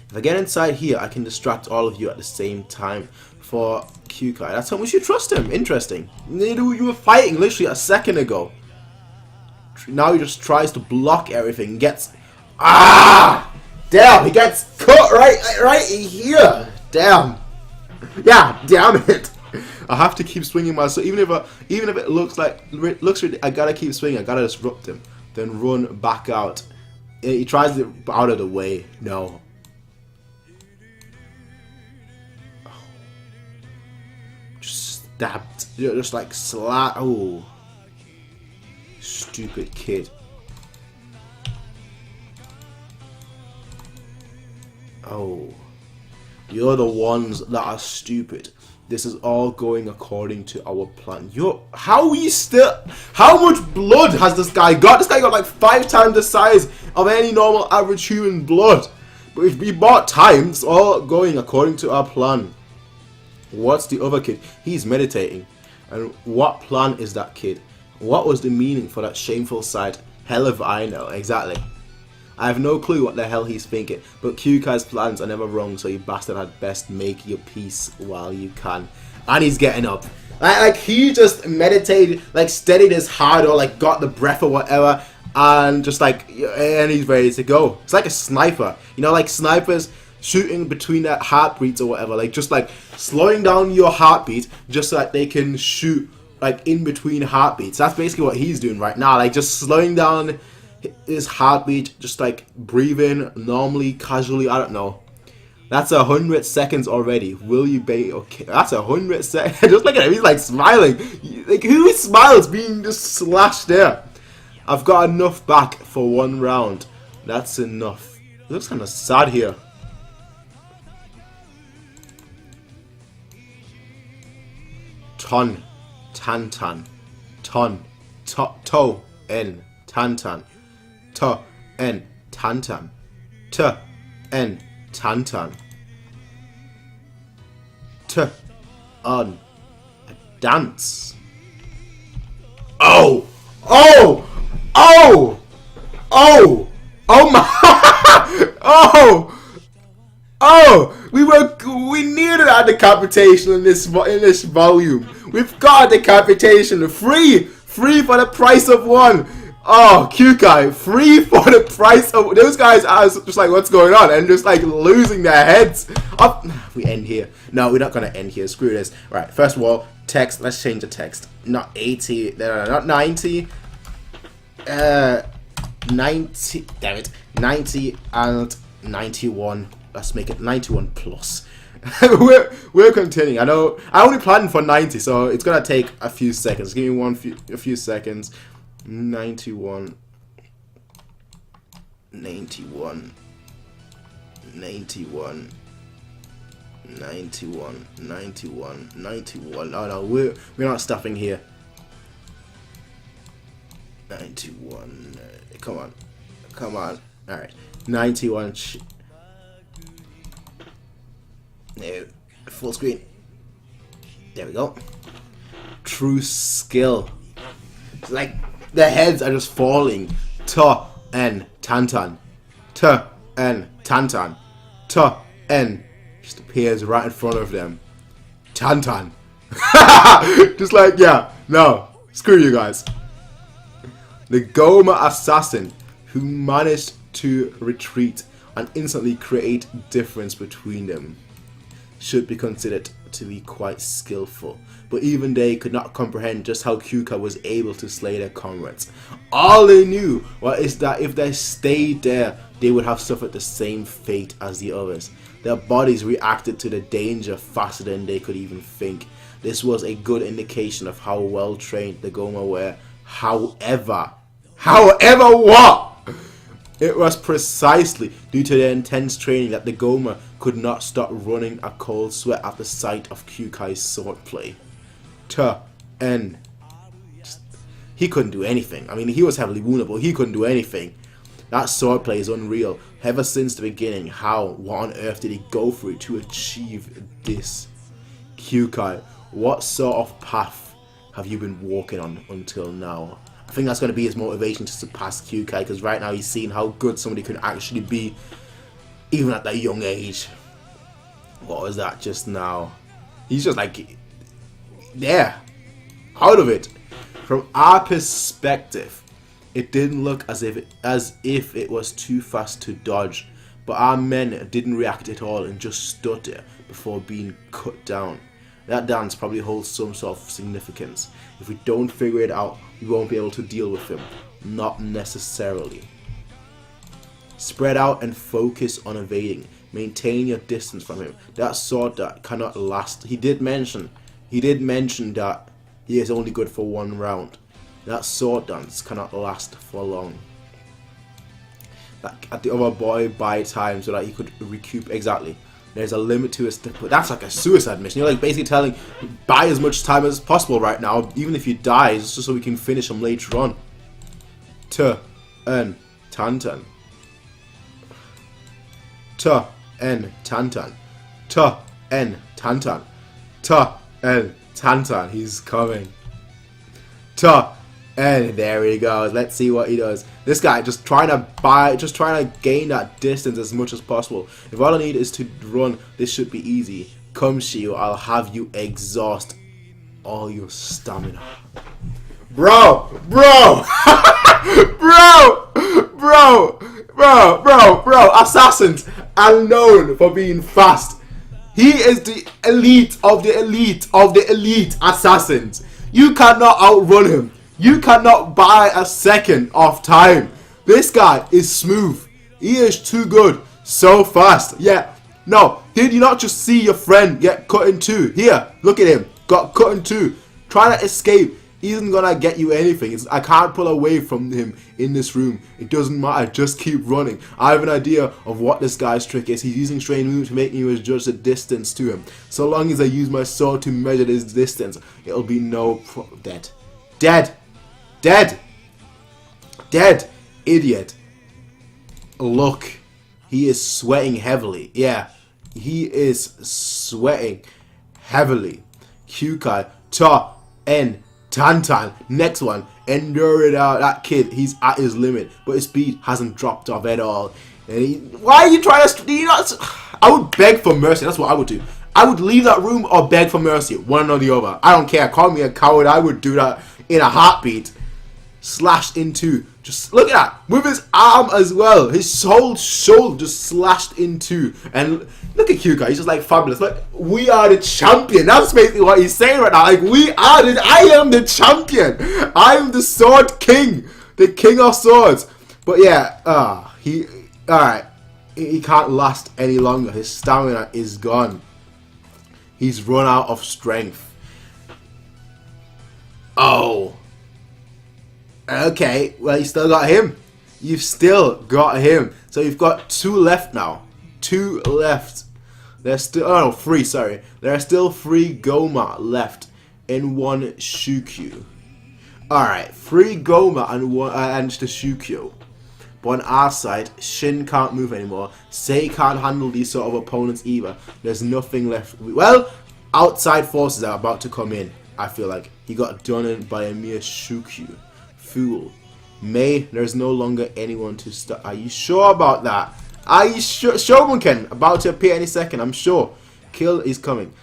A: if I get inside here, I can distract all of you at the same time for Kyoukai. That's how much you trust him. Interesting. You were fighting literally a second ago. Now he just tries to block everything. Gets damn, he gets cut right here. Damn. Yeah, damn it. I have to keep swinging myself, even if it looks I gotta keep swinging. I gotta disrupt him, then run back out. He tries to get out of the way. No. Just stabbed. Just like slap. Oh, stupid kid. Oh, you're the ones that are stupid. This is all going according to our plan. How much blood has this guy got? This guy got like 5 times the size of any normal average human blood. But if we bought time, it's all going according to our plan. What's the other kid? He's meditating. And what plan is that kid? What was the meaning for that shameful sight? Hell if I know. Exactly. I have no clue what the hell he's thinking. But Kyukai's plans are never wrong, so you bastard had best make your peace while you can. And he's getting up. Like he just meditated, like steadied his heart or like got the breath or whatever. And just like, and he's ready to go. It's like a sniper. You know, like snipers shooting between their heartbeats or whatever. Like just like slowing down your heartbeat just so that they can shoot like in between heartbeats. That's basically what he's doing right now. Like just slowing down his heartbeat, just like breathing normally, casually. I don't know. That's 100 seconds already. Will you be okay? That's 100 seconds. Just look at him. He's like smiling. Like who smiles being just slashed there? I've got enough back for one round. That's enough. It looks kind of sad here. Ton, tantan, ton, to, en, tantan, to, en, tantan, t, en, tantan, t, on, a dance. Oh, oh, oh, oh, oh my, oh. Oh, we needed a decapitation in this volume. We've got a decapitation, free for the price of one. Oh, Kyoukai, free for the price of those guys are just like what's going on and just like losing their heads. Up, we end here. No, we're not gonna end here. Screw this. Right, first of all, text. Let's change the text. Not 80. No, not 90. 90. Damn it. 90 and 91. Let's make it 91 plus. we're continuing. I know I only planned for 90, so it's gonna take a few seconds. Give me a few seconds. 91, 91, 91, 91, 91, 91. Oh no, we're not stopping here. 91. Come on, come on. All right, 91. No, full screen. There we go. True skill. It's like the heads are just falling. Ta en tantan. Ta en tantan. Ta en just appears right in front of them. Tantan. Just like, yeah, no. Screw you guys. The Goma assassin who managed to retreat and instantly create difference between them should be considered to be quite skillful, but even they could not comprehend just how Kyoukai was able to slay their comrades. All they knew is that if they stayed there, they would have suffered the same fate as the others. Their bodies reacted to the danger faster than they could even think. This was a good indication of how well trained the Goma were. However what? It was precisely due to their intense training that the Goma could not stop running a cold sweat at the sight of Kyukai's swordplay. He couldn't do anything. I mean, he was heavily wounded, but he couldn't do anything. That swordplay is unreal. Ever since the beginning, what on earth did he go through to achieve this? Kyoukai, what sort of path have you been walking on until now? I think that's going to be his motivation to surpass Kyoukai, because right now he's seeing how good somebody could actually be, even at that young age. What was that just now? He's just like, there, out of it. From our perspective, it didn't look as if it was too fast to dodge, but our men didn't react at all and just stood there before being cut down. That dance probably holds some sort of significance. If we don't figure it out, we won't be able to deal with him. Not necessarily. Spread out and focus on evading. Maintain your distance from him. That sword that cannot last. He did mention that he is only good for one round. That sword dance cannot last for long. Like at the other boy buy time so that he could recoup. Exactly. There's a limit to his. But that's like a suicide mission. You're like basically telling, buy as much time as possible right now, even if you die, just so we can finish him later on. Tantan. Ta en Tantan. Ta en Tantan. Ta en Tantan. He's coming. Ta and there he goes. Let's see what he does. This guy just trying to gain that distance as much as possible. If all I need is to run, this should be easy. Come Shio, I'll have you exhaust all your stamina. Bro! Assassins are known for being fast. He is the elite of the elite assassins. You cannot outrun him. You cannot buy a second of time. This guy is smooth. He is too good. So fast. Yeah. No. Did you not just see your friend get cut in two? Here. Look at him. Got cut in two. Trying to escape. He isn't gonna get you anything. I can't pull away from him in this room. It doesn't matter. Just keep running. I have an idea of what this guy's trick is. He's using strange moves to make me judge the distance to him. So long as I use my sword to measure this distance, it'll be no dead. Dead. Dead. Dead. Idiot. Look. He is sweating heavily. Yeah. He is sweating heavily. Kyoukai. Ta. En. Tantan. Next one. Endure it out. That kid, he's at his limit. But his speed hasn't dropped off at all. And why are you trying to... Do you not, I would beg for mercy. That's what I would do. I would leave that room or beg for mercy. One or the other. I don't care. Call me a coward. I would do that in a heartbeat. Slashed in two. Just look at that. With his arm as well. His whole shoulder just slashed in two. And look at Kyoukai. He's just like fabulous. Like, we are the champion. That's basically what he's saying right now. Like, I am the champion. I am the sword king. The king of swords. But yeah, alright. He can't last any longer. His stamina is gone. He's run out of strength. Oh. Okay, well, you still got him. You've still got him. So you've got two left now. Two left. There's still, oh no, three, sorry. There are still 3 Goma left in one Shukyuu. Alright, 3 Goma and one and the Shukyuu. But on our side, Shin can't move anymore. Sei can't handle these sort of opponents either. There's nothing left. Well, outside forces are about to come in, I feel like. He got done in by a mere Shukyuu. Fool. May, there's no longer anyone to stop. Are you sure about that? Are you sure? Shogunken about to appear any second, I'm sure. Kill is coming.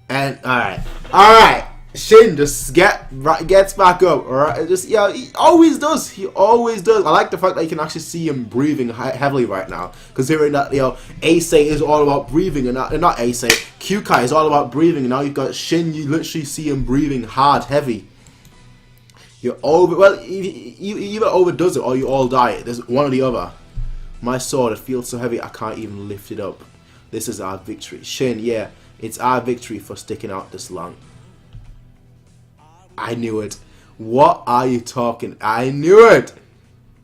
A: And alright. Shin just gets back up. Alright, just yeah, he always does. He always does. I like the fact that you can actually see him breathing heavily right now, considering that Ace is all about breathing, and not Ace. Kyoukai is all about breathing, and now you've got Shin. You literally see him breathing hard, heavy. You're over. Well, you either overdoes it or you all die. There's one or the other. My sword, it feels so heavy I can't even lift it up. This is our victory. Shin, yeah, it's our victory for sticking out this long. I knew it. What are you talking? I knew it.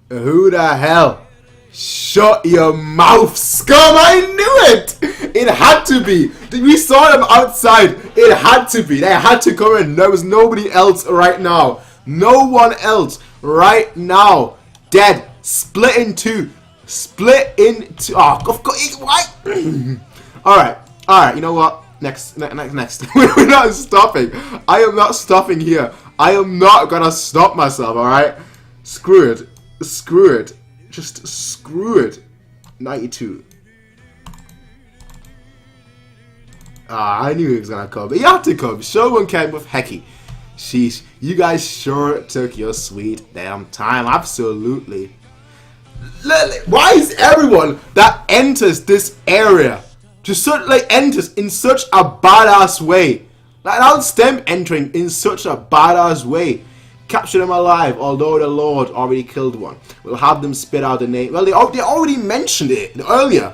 A: Who the hell? Shut your mouth, scum! I knew it. It had to be. We saw them outside. It had to be. They had to come in. There was nobody else right now. No one else right now. Dead. Split in two. Split in two. Oh, of course. Why? Alright. You know what? Next. We're not stopping. I am not stopping here. I am not gonna stop myself, alright? Screw it. Just screw it. 92. I knew he was gonna come. He had to come. Shogun came with Heki. Sheesh, you guys sure took your sweet damn time. Absolutely. Why is everyone that enters this area just enters in such a badass way? Like, how's them entering in such a badass way? Capture them alive, although the Lord already killed one. We'll have them spit out the name. Well, they already mentioned it earlier.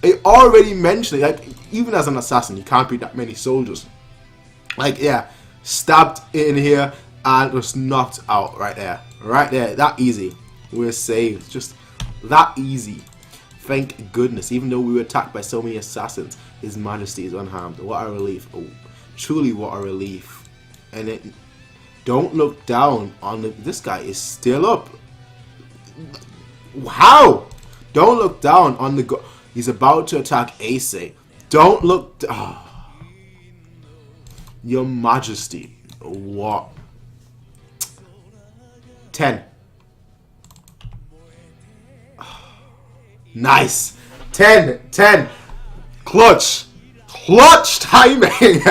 A: They already mentioned it. Like, even as an assassin, you can't beat that many soldiers. Like, yeah, stabbed in here and was knocked out right there. Right there, that easy. We're saved. Just that easy. Thank goodness. Even though we were attacked by so many assassins, His Majesty is unharmed. What a relief. Oh, truly what a relief. And don't look down on this guy is still up. How? Don't look down on the go. He's about to attack Ace. Don't look. Your Majesty. What? 10. Nice. 10. Clutch timing.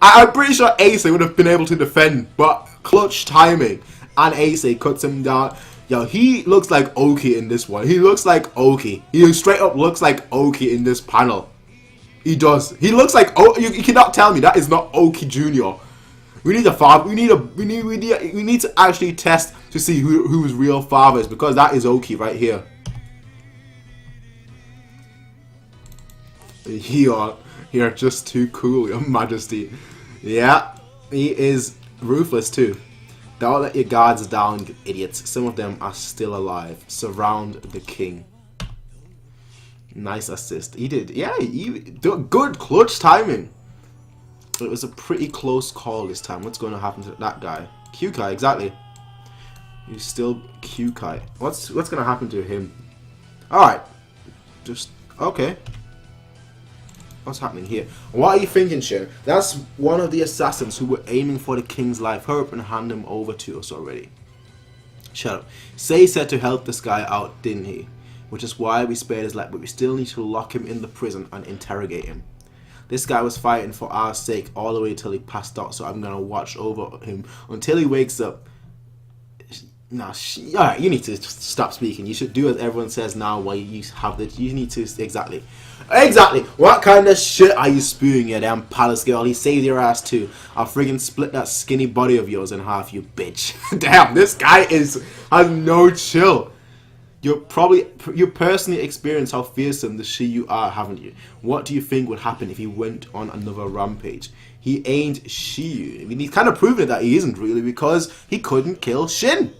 A: I'm pretty sure Ace would have been able to defend, but clutch timing, and Ace cuts him down. Yo, he looks like Oki in this one. He looks like Oki. He straight up looks like Oki in this panel. He does. He looks like you cannot tell me that is not Oki Jr. We need a father. We need to actually test to see who his real father is, because that is Oki right here. You're just too cool, Your Majesty. Yeah, he is ruthless too. Don't let your guards down, you idiots. Some of them are still alive. Surround the king. Nice assist. He did. Yeah, good clutch timing. It was a pretty close call this time. What's going to happen to that guy? Kyoukai, exactly. He's still Kyoukai. What's going to happen to him? Alright. Just, okay. What's happening here? What are you thinking, Shin? That's one of the assassins who were aiming for the king's life. Hurry up and hand him over to us already. Shut up. Say said to help this guy out, didn't he? Which is why we spared his life, but we still need to lock him in the prison and interrogate him. This guy was fighting for our sake all the way till he passed out, so I'm gonna watch over him until he wakes up. Nah, alright, you need to just stop speaking. You should do as everyone says now while you have this. You need to, exactly. What kind of shit are you spewing, you damn palace girl? He saved your ass too. I'll friggin' split that skinny body of yours in half, you bitch. Damn, this guy has no chill. You personally experienced how fearsome the she you are, haven't you? What do you think would happen if he went on another rampage? He ain't Shiyu. I mean, he's kind of proven that he isn't really, because he couldn't kill Shin.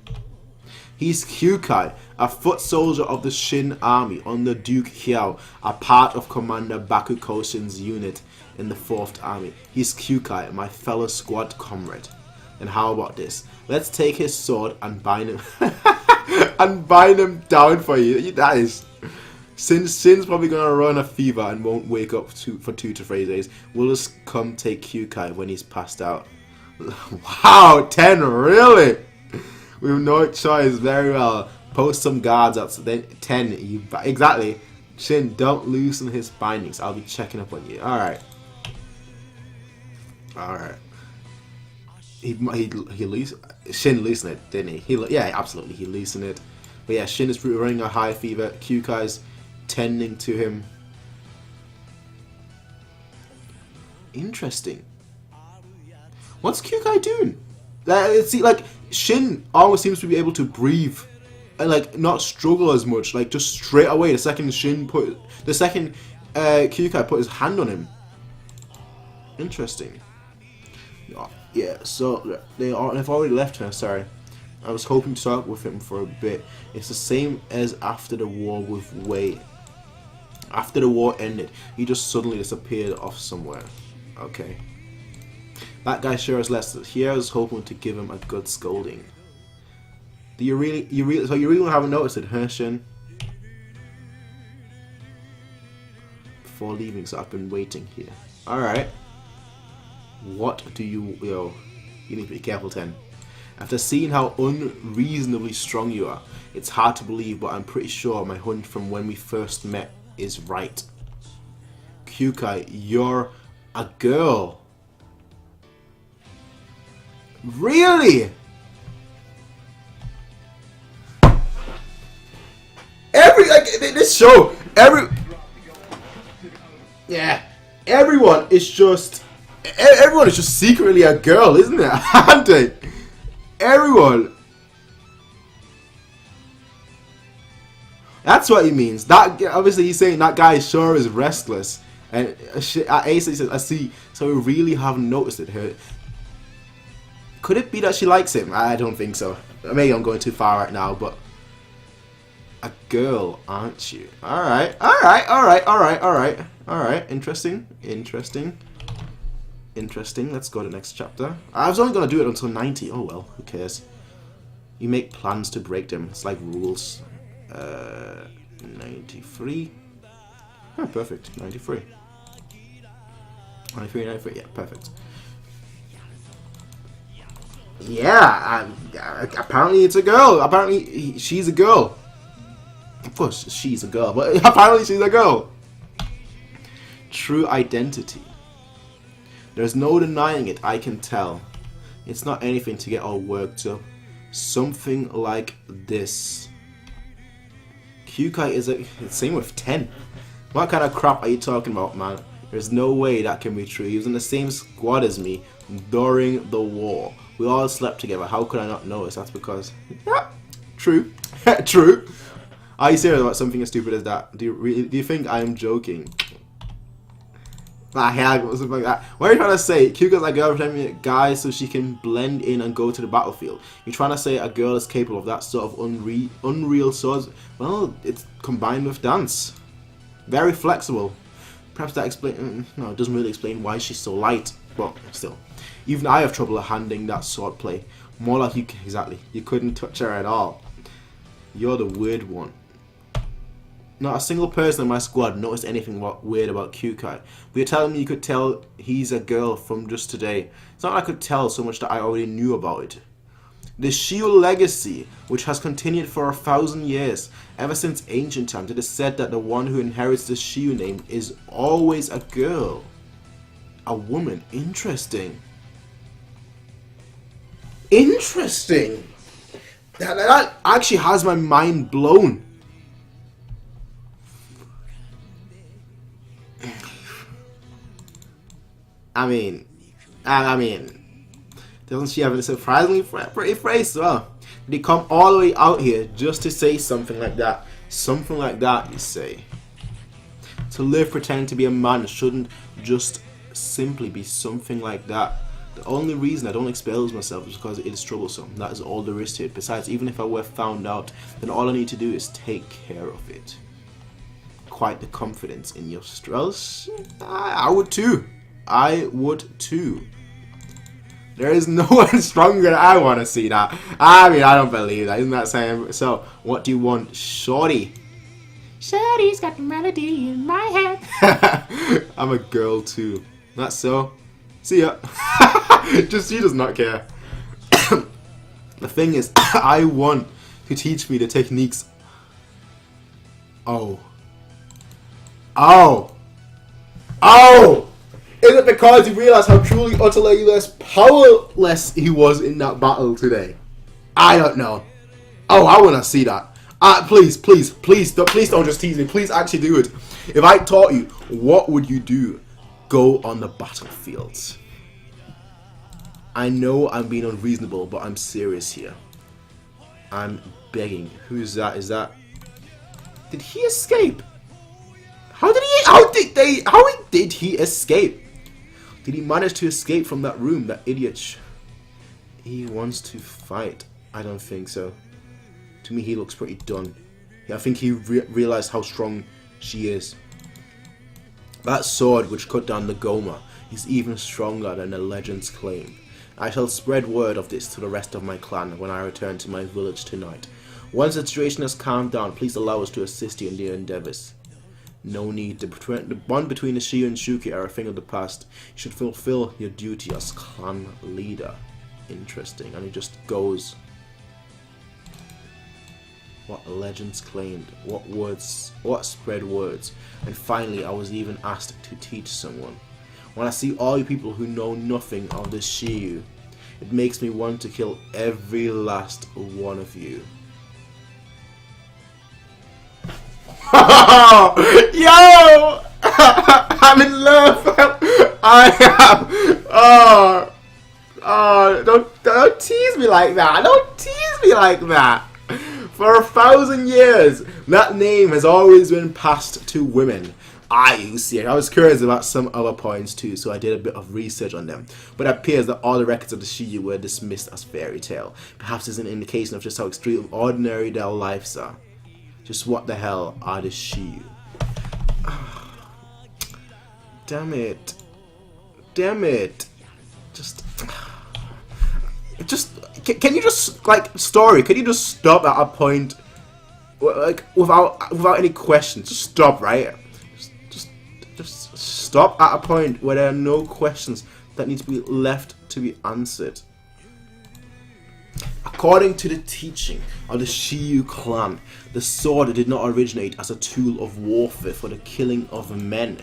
A: He's Kyoukai, a foot soldier of the Shin army under Duke Hyao, a part of Commander Bakukoshin's unit in the 4th Army. He's Kyoukai, my fellow squad comrade. And how about this? Let's take his sword and bind him and bind him down for you. That is... Sin's probably gonna run a fever and won't wake up for 2 to 3 days. We'll just come take Kyoukai when he's passed out. Wow, 10, really? We have no choice. Very well. Post some guards out. So then 10. Exactly. Shin, don't loosen his bindings. I'll be checking up on you. Alright. Alright. Shin loosened it, didn't he? Yeah, absolutely. He loosened it. But yeah, Shin is running a high fever. Kyukai's tending to him. Interesting. What's Kyoukai doing? See, like, Shin always seems to be able to breathe and, like, not struggle as much. Like, just straight away, the second Kyoukai put his hand on him. Interesting. Yeah, so they've already left her. Sorry, I was hoping to talk with him for a bit. It's the same as after the war with Wei. After the war ended, he just suddenly disappeared off somewhere. Okay. That guy sure is less. Here I was hoping to give him a good scolding. So you really haven't noticed it, huh, Shin? Before leaving, so I've been waiting here. Alright. What do you... Yo, you need to be careful, 10. After seeing how unreasonably strong you are, it's hard to believe, but I'm pretty sure my hunch from when we first met is right. Kyoukai, you're a girl. Really? This show, everyone is just secretly a girl, isn't it? Aren't they? Everyone. That's what he means. That obviously he's saying that guy sure is restless, and Ace says, "I see." So we really haven't noticed it. Her. Could it be that she likes him? I don't think so. Maybe I'm going too far right now, but a girl, aren't you? Alright. Interesting. Let's go to the next chapter. I was only going to do it until 90. Oh well, who cares? You make plans to break them. It's like rules. 93. Oh, perfect. 93. 93, 93. Yeah, perfect. Yeah, apparently it's a girl. Apparently she's a girl. Of course, she's a girl, but apparently she's a girl. True identity. There's no denying it, I can tell. It's not anything to get all worked up. Something like this. Kyoukai is a... Same with 10. What kind of crap are you talking about, man? There's no way that can be true. He was in the same squad as me during the war. We all slept together. How could I not notice? That's because... Yeah, true. True. Are you serious about something as stupid as that? Do you think I am joking? Something like that. What are you trying to say? Kyouka's a girl pretending to be a guy so she can blend in and go to the battlefield. You're trying to say a girl is capable of that sort of unreal swords? Well, it's combined with dance. Very flexible. Perhaps that explains... No, it doesn't really explain why she's so light. But still. Even I have trouble handling that sword play. More like you... Exactly. You couldn't touch her at all. You're the weird one. Not a single person in my squad noticed anything weird about Kyoukai. But you're telling me you could tell he's a girl from just today. It's not like I could tell so much that I already knew about it. The Shiu legacy, which has continued for 1,000 years, ever since ancient times, it is said that the one who inherits the Shiu name is always a girl. A woman. Interesting. Interesting. That actually has my mind blown. I mean, doesn't she have a surprisingly pretty face as well? Did he come all the way out here just to say something like that? Something like that, you say? To live pretending to be a man shouldn't just simply be something like that. The only reason I don't expose myself is because it is troublesome. That is all there is to it. Besides, even if I were found out, then all I need to do is take care of it. Quite the confidence in your stress. I would too. I would too. There is no one stronger than I want to see that. I mean, I don't believe that. Isn't that saying? So, what do you want, shorty? Shorty's got the melody in my head. I'm a girl too. That's so. See ya. Just she does not care. The thing is, I want to teach me the techniques. Oh. Oh. Oh. Is it because he realized how truly, utterly less powerless he was in that battle today? I don't know. Oh, I want to see that. Please don't just tease me. Please actually do it. If I taught you, what would you do? Go on the battlefield. I know I'm being unreasonable, but I'm serious here. I'm begging. Who's that? Is that... Did he escape? How did he escape? Did he manage to escape from that room, that idiot? He wants to fight. I don't think so. To me, he looks pretty done. I think he realized how strong she is. That sword which cut down the Goma is even stronger than the legends claim. I shall spread word of this to the rest of my clan when I return to my village tonight. Once the situation has calmed down, please allow us to assist you in your endeavors. No need. The bond between the Shiu and Shuki are a thing of the past. You should fulfill your duty as clan leader. Interesting. And he just goes. What legends claimed? What words? What spread words? And finally, I was even asked to teach someone. When I see all you people who know nothing of the Shiu, it makes me want to kill every last one of you. Yo! I'm in love! I am! Don't tease me like that! Don't tease me like that! For 1,000 years, that name has always been passed to women. I was curious about some other points too, so I did a bit of research on them. But it appears that all the records of the Shiu were dismissed as fairy tale. Perhaps it's an indication of just how extreme ordinary their lives are. Just what the hell are the Shiu? Damn it. Damn it. Can you just, like, story, can you just stop at a point like without any questions. Stop, right? Just stop at a point where there are no questions that need to be left to be answered. According to the teaching of the Kyoukai clan, the sword did not originate as a tool of warfare for the killing of men,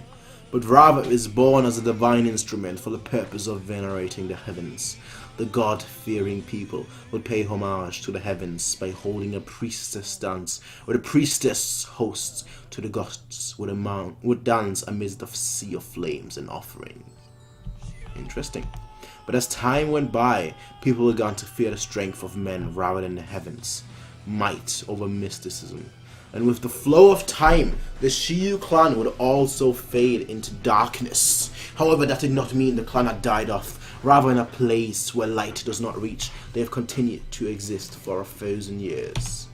A: but rather is born as a divine instrument for the purpose of venerating the heavens. The god-fearing people would pay homage to the heavens by holding a priestess dance, where the priestess hosts to the gods would dance amidst a sea of flames and offerings. Interesting. But as time went by, people began to fear the strength of men rather than the heavens, might over mysticism. And with the flow of time, the Kyoukai clan would also fade into darkness. However, that did not mean the clan had died off. Rather, in a place where light does not reach, they have continued to exist for 1,000 years.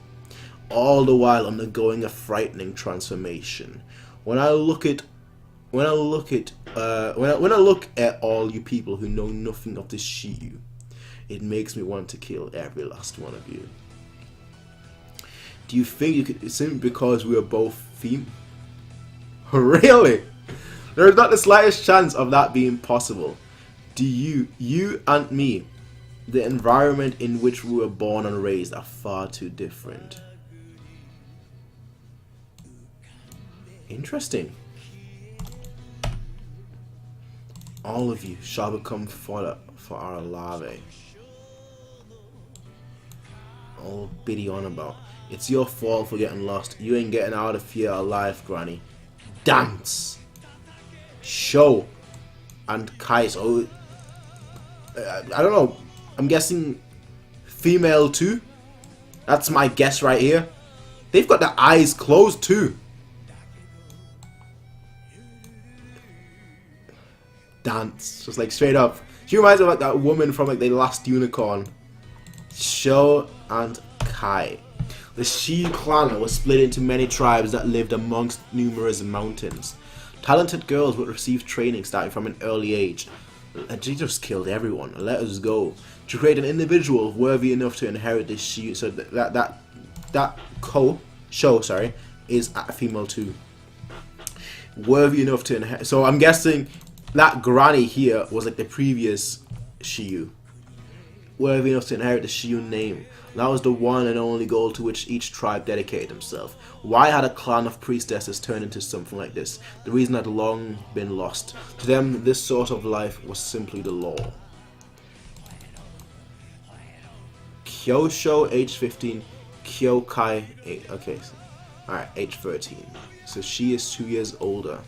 A: All the while undergoing a frightening transformation. When I look at all you people who know nothing of this Kyoukai, it makes me want to kill every last one of you. Do you think you could, simply because we are both female? Really? There is not the slightest chance of that being possible. Do you and me, the environment in which we were born and raised are far too different. Interesting. All of you shall become fodder for our larvae. All biddy on about. It's your fault for getting lost. You ain't getting out of here alive, Granny. Dance! Show! And Kai's. Oh, I don't know. I'm guessing female too. That's my guess right here. They've got their eyes closed too. Dance, just like straight up. She reminds me of like that woman from like the Last Unicorn. Sho and Kai. The Kyoukai clan was split into many tribes that lived amongst numerous mountains. Talented girls would receive training starting from an early age. And she just killed everyone. Let us go to create an individual worthy enough to inherit this Kyoukai. So that Sho is a female too. Worthy enough to inherit. So I'm guessing that granny here was like the previous Kyoukai. Worthy enough to inherit the Kyoukai name. That was the one and only goal to which each tribe dedicated themselves. Why had a clan of priestesses turned into something like this? The reason had long been lost. To them, this sort of life was simply the law. Kyosho, age 15. Kyoukai, 8. Okay, alright, age 13. So she is 2 years older.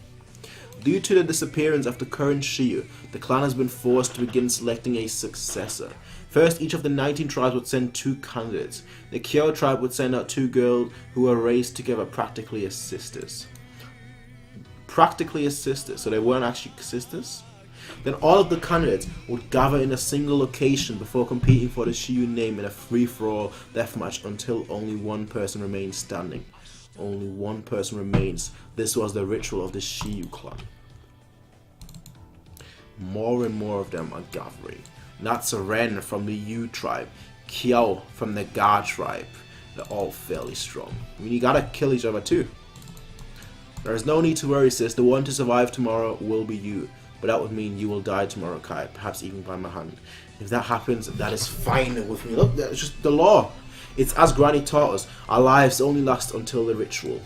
A: Due to the disappearance of the current Kyoukai, the clan has been forced to begin selecting a successor. First, each of the 19 tribes would send 2 candidates. The Kyoukai tribe would send out 2 girls who were raised together practically as sisters. Practically as sisters, so they weren't actually sisters? Then all of the candidates would gather in a single location before competing for the Kyoukai name in a free-for-all deathmatch until only one person remains standing. Only one person remains. This was the ritual of the Kyoukai clan. More and more of them are gathering. That's Ren from the U tribe, Kyou from the Ga tribe. They're all fairly strong. I mean, you gotta kill each other too. There is no need to worry, sis. The one to survive tomorrow will be you. But that would mean you will die tomorrow, Kai. Perhaps even by my hand. If that happens, that is fine with me. Look, that's just the law. It's as Granny taught us. Our lives only last until the ritual.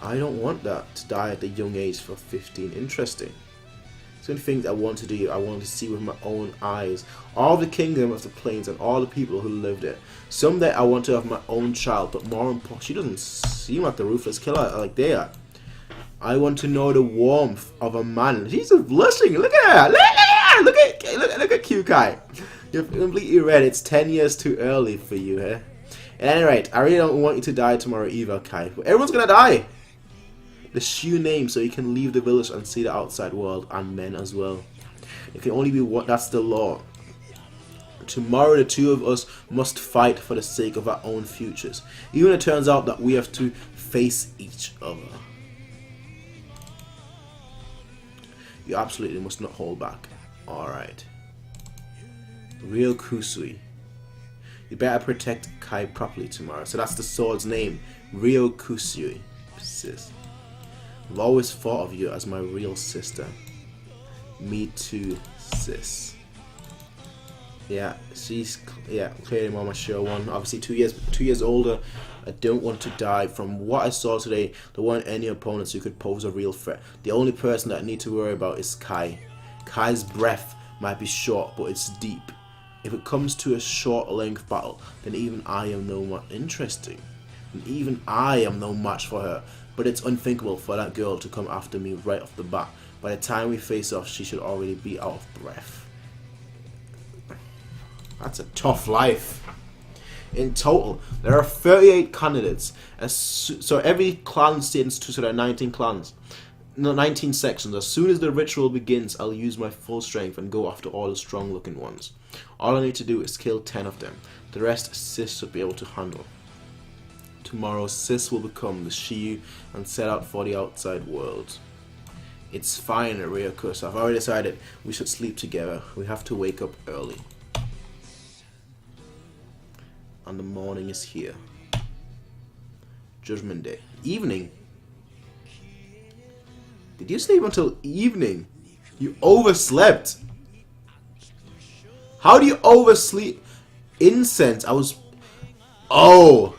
A: I don't want that to die at the young age for 15. Interesting. So many things I want to do, I want to see with my own eyes. All the kingdom of the plains and all the people who lived it. Someday I want to have my own child, but more important, she doesn't seem like the ruthless killer like they are. I want to know the warmth of a man. She's just blushing. Look at her. Look at Kyoukai. You're completely red. It's 10 years too early for you, eh? At any rate, I really don't want you to die tomorrow either, Kai. But everyone's gonna die. The Kyoukai name so you can leave the village and see the outside world and men as well. It can only be one. That's the law. Tomorrow the two of us must fight for the sake of our own futures. Even if it turns out that we have to face each other. You absolutely must not hold back. Alright. Real Kusui. You better protect Kai properly tomorrow. So that's the sword's name. Ryokusui. Sis. I've always thought of you as my real sister. Me too, sis. Yeah, she's clearly more mature one. Obviously 2 years older. I don't want to die. From what I saw today, there weren't any opponents who could pose a real threat. The only person that I need to worry about is Kai. Kai's breath might be short, but it's deep. If it comes to a short length battle, then even I am no much interesting. And even I am no match for her. But it's unthinkable for that girl to come after me right off the bat. By the time we face off, she should already be out of breath. That's a tough life. In total, there are 38 candidates. So every clan states to there are 19 clans. No, 19 sections. As soon as the ritual begins, I'll use my full strength and go after all the strong looking ones. All I need to do is kill 10 of them. The rest Sis should be able to handle. Tomorrow Sis will become the Shiyu and set out for the outside world. It's fine, Ryoko. I've already decided we should sleep together. We have to wake up early. And the morning is here. Judgment Day. Evening? Did you sleep until evening? You overslept. How do you oversleep? Incense. I was... Oh.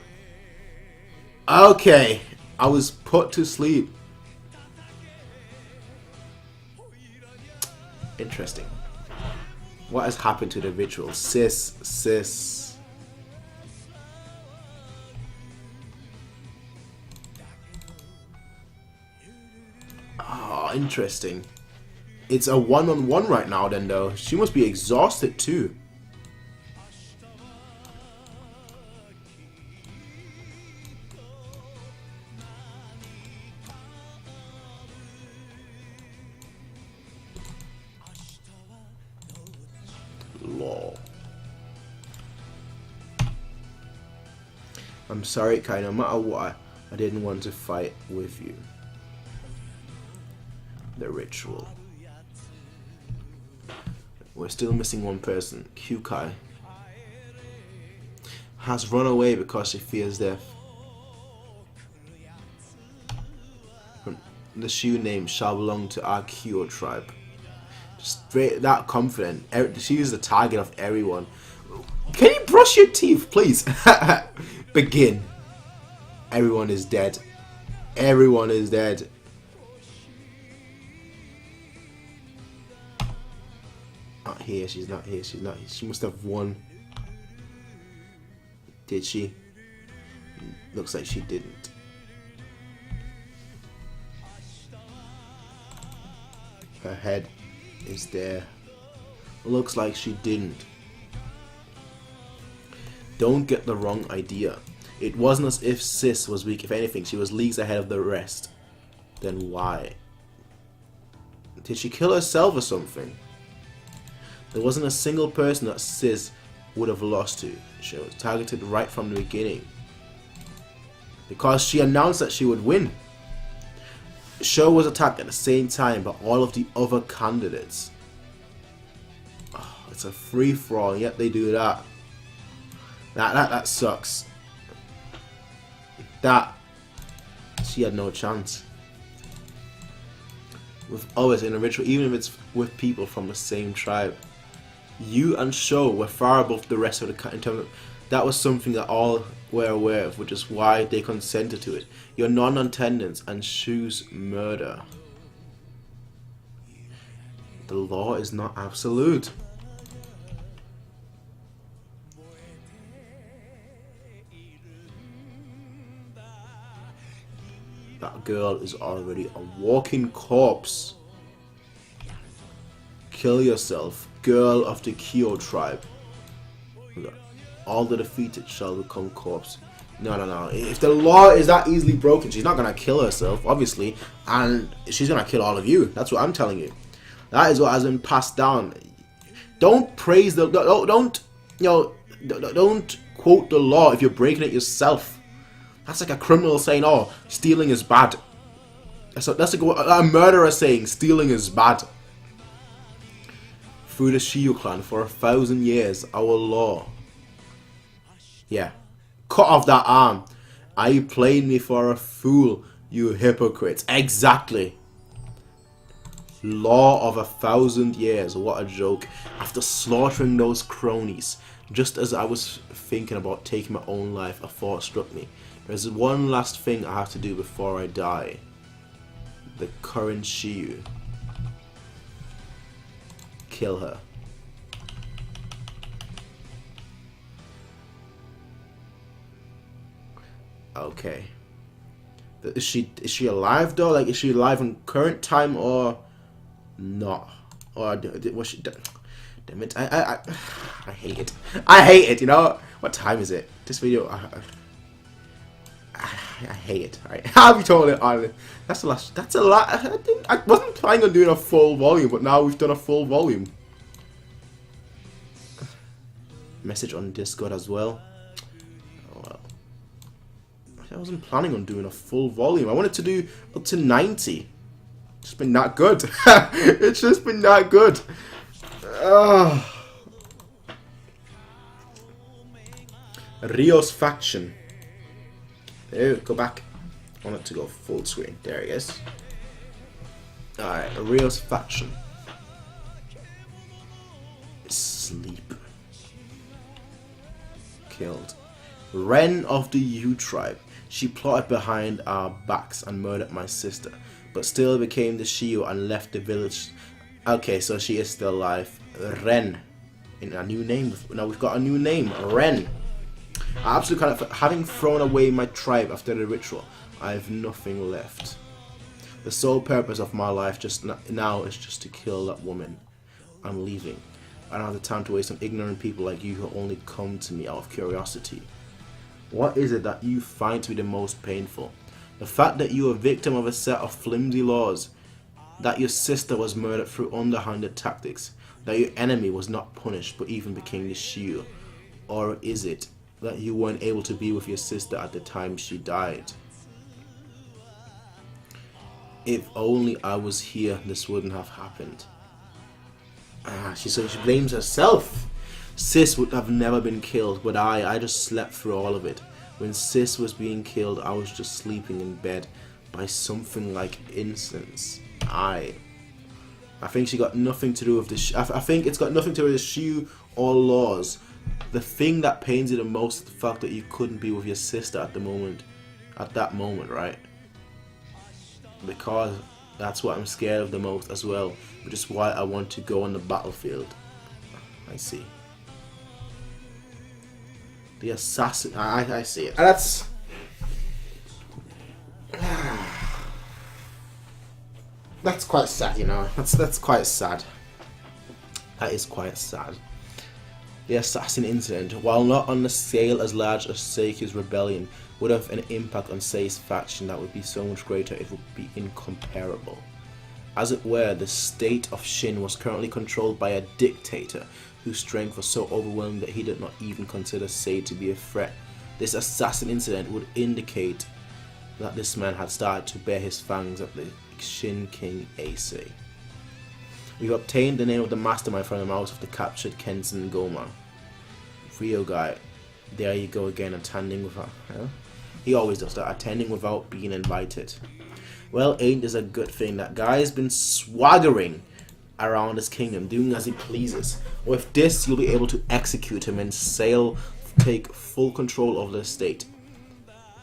A: Okay. I was put to sleep. Interesting. What has happened to the ritual? Sis. Oh, interesting. It's a one-on-one right now then though. She must be exhausted too. Lol. I'm sorry, Kai, no matter what, I didn't want to fight with you. The ritual. We're still missing one person. Kyoukai has run away because she fears death. The Shiyu name shall belong to our Haikyuu tribe. Straight that confident. She is the target of everyone. Can you brush your teeth, please? Begin. Everyone is dead. Everyone is dead. Not here. She's not here. She's not here. She must have won. Did she? Looks like she didn't. Her head is there. Looks like she didn't. Don't get the wrong idea. It wasn't as if Sis was weak. If anything, she was leagues ahead of the rest. Then why? Did she kill herself or something? There wasn't a single person that Sis would have lost to. She was targeted right from the beginning. Because she announced that she would win. Sho was attacked at the same time by all of the other candidates. Oh, it's a free-for-all, yet they do that. That sucks. That she had no chance. With others in a ritual, even if it's with people from the same tribe. You and Sho were far above the rest of the in terms of, that was something that all were aware of, which is why they consented to it. Your non-attendance and Shu's murder. The law is not absolute. That girl is already a walking corpse. Kill yourself, girl of the Haikyuu tribe. All the defeated shall become corpse. No. If the law is that easily broken, she's not gonna kill herself, obviously, and she's gonna kill all of you. That's what I'm telling you. That is what has been passed down. Don't praise the don't quote the law if you're breaking it yourself. That's like a criminal saying, "Oh, stealing is bad." That's a murderer saying stealing is bad. Through the Shiyu clan for 1,000 years, our law Yeah. Cut off that arm. Are you playing me for a fool, you hypocrites? Exactly. Law of 1,000 years. What a joke. After slaughtering those cronies, just as I was thinking about taking my own life, a thought struck me. There's one last thing I have to do before I die. The current Haikyuu. Kill her. Okay. Is she alive though? Like, is she alive in current time or not? Or was she? Damn it! I hate it. I hate it. You know what time is it? This video. I hate it. Right? I'll be totally honest. That's the last. That's a lot. I wasn't planning on doing a full volume, but now we've done a full volume. Message on Discord as well. Oh, well. I wasn't planning on doing a full volume. I wanted to do up to 90. It's just been that good. It's just been that good. Rio's faction. There, go back. I want it to go full screen. There it is. Alright, Rio's faction. Sleep. Killed. Ren of the U tribe. She plotted behind our backs and murdered my sister, but still became the Haikyuu and left the village. Okay, so she is still alive. Ren. In a new name. Now we've got a new name. Ren. I absolutely can't. Having thrown away my tribe after the ritual, I have nothing left. The sole purpose of my life just now is just to kill that woman. I'm leaving. I don't have the time to waste on ignorant people like you who only come to me out of curiosity. What is it that you find to be the most painful? The fact that you are a victim of a set of flimsy laws, that your sister was murdered through underhanded tactics, that your enemy was not punished but even became the Haikyuu, or is it that you weren't able to be with your sister at the time she died? If only I was here, this wouldn't have happened. She blames herself. Sis would have never been killed, but I just slept through all of it. When Sis was being killed, I was just sleeping in bed by something like incense. I think she got nothing to do with this. I think it's got nothing to do with the Haikyuu or laws. The thing that pains you the most is the fact that you couldn't be with your sister at that moment, right? Because that's what I'm scared of the most as well, which is why I want to go on the battlefield. I see. The assassin. I see it. And that's. That's quite sad, you know. That's quite sad. That is quite sad. The assassin incident, while not on the scale as large as Seikyu's rebellion, would have an impact on Sei's faction that would be so much greater it would be incomparable. As it were, the state of Shin was currently controlled by a dictator whose strength was so overwhelming that he did not even consider Sei to be a threat. This assassin incident would indicate that this man had started to bear his fangs at the Shin King Ace. We've obtained the name of the mastermind from the mouths of the captured Kensen Goma. Rio guy, there you go again, attending without. Huh? He always does that, attending without being invited. Well, ain't this a good thing? That guy's been swaggering around his kingdom, doing as he pleases. With this, you'll be able to execute him and take full control of the estate.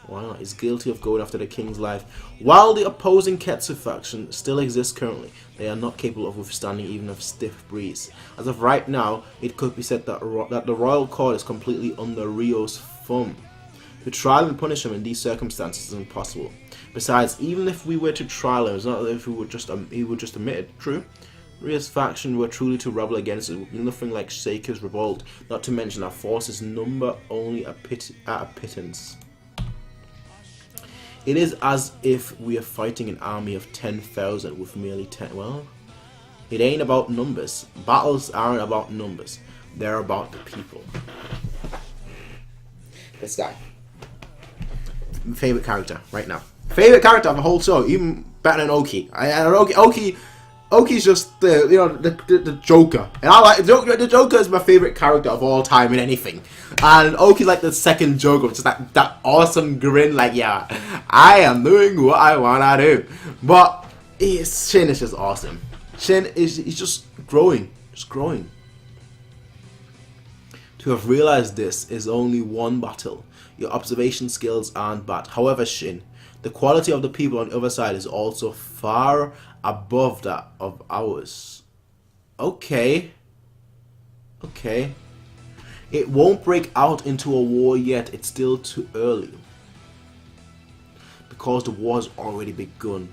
A: Why not? He's guilty of going after the king's life. While the opposing Ketsu faction still exists currently, they are not capable of withstanding even a stiff breeze. As of right now, it could be said that the royal court is completely under Rio's thumb. To trial and punish him in these circumstances is impossible. Besides, even if we were to trial him, it's not as if he would just admit it. True. Rio's faction were truly to rebel against it would be nothing like Seika's revolt, not to mention our forces number only at a pittance. It is as if we are fighting an army of 10,000 with merely 10. Well, it ain't about numbers. Battles aren't about numbers. They're about the people. This guy. Favorite character right now. Favorite character of the whole show, even better than Oki. Oki Oki's just the Joker, and I like the Joker is my favorite character of all time in anything, and Oki's like the second Joker, just that awesome grin, like yeah, I am doing what I wanna do. But Shin is just awesome. Shin he's just growing, To have realized this is only one battle. Your observation skills aren't bad. However, Shin, the quality of the people on the other side is also far above that of ours. Okay. It won't break out into a war yet. It's still too early. Because the war's already begun.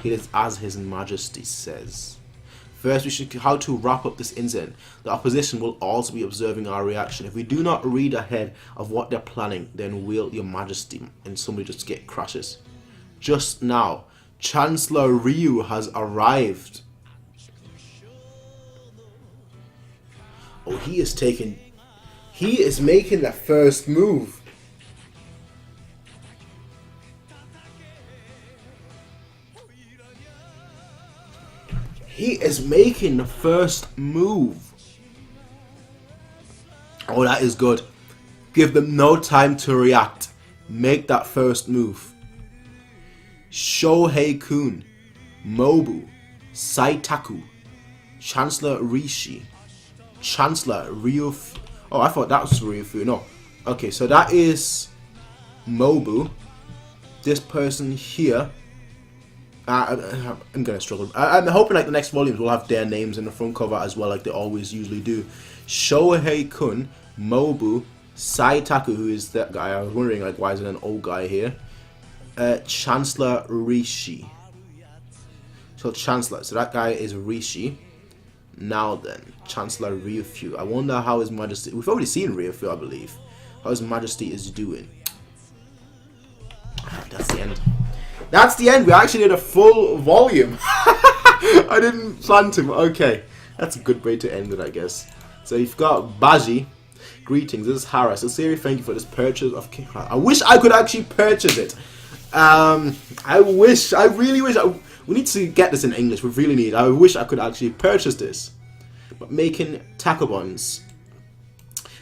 A: It is as His Majesty says. First, we should how to wrap up this incident. The opposition will also be observing our reaction. If we do not read ahead of what they're planning, then will Your Majesty and somebody just get crashes. Just now, Chancellor Ryu has arrived. Oh, he is making the first move. He is making the first move. Oh, that is good. Give them no time to react. Make that first move. Shohei-kun, Mobu, Saitaku, Chancellor Rishi, Chancellor Ryufu. Oh, I thought that was Ryufu. No. Okay, so that is Mobu. This person here. I'm gonna struggle. I'm hoping like the next volumes will have their names in the front cover as well, like they always usually do. Shohei-kun, Mobu, Saitaku, who is that guy. I was wondering like why is there an old guy here? Chancellor Rishi. So Chancellor. So that guy is Rishi. Now then, Chancellor Ryufu. I wonder how His Majesty. We've already seen Ryufu, I believe. How His Majesty is doing. That's the end. That's the end. We actually did a full volume. I didn't plan to. Okay, that's a good way to end it, I guess. So you've got Baji. Greetings. This is Hara. Sincerely, thank you for this purchase of Kyoukai. I wish I could actually purchase it. I really wish. We need to get this in English. We really need. I wish I could actually purchase this. But making takobons.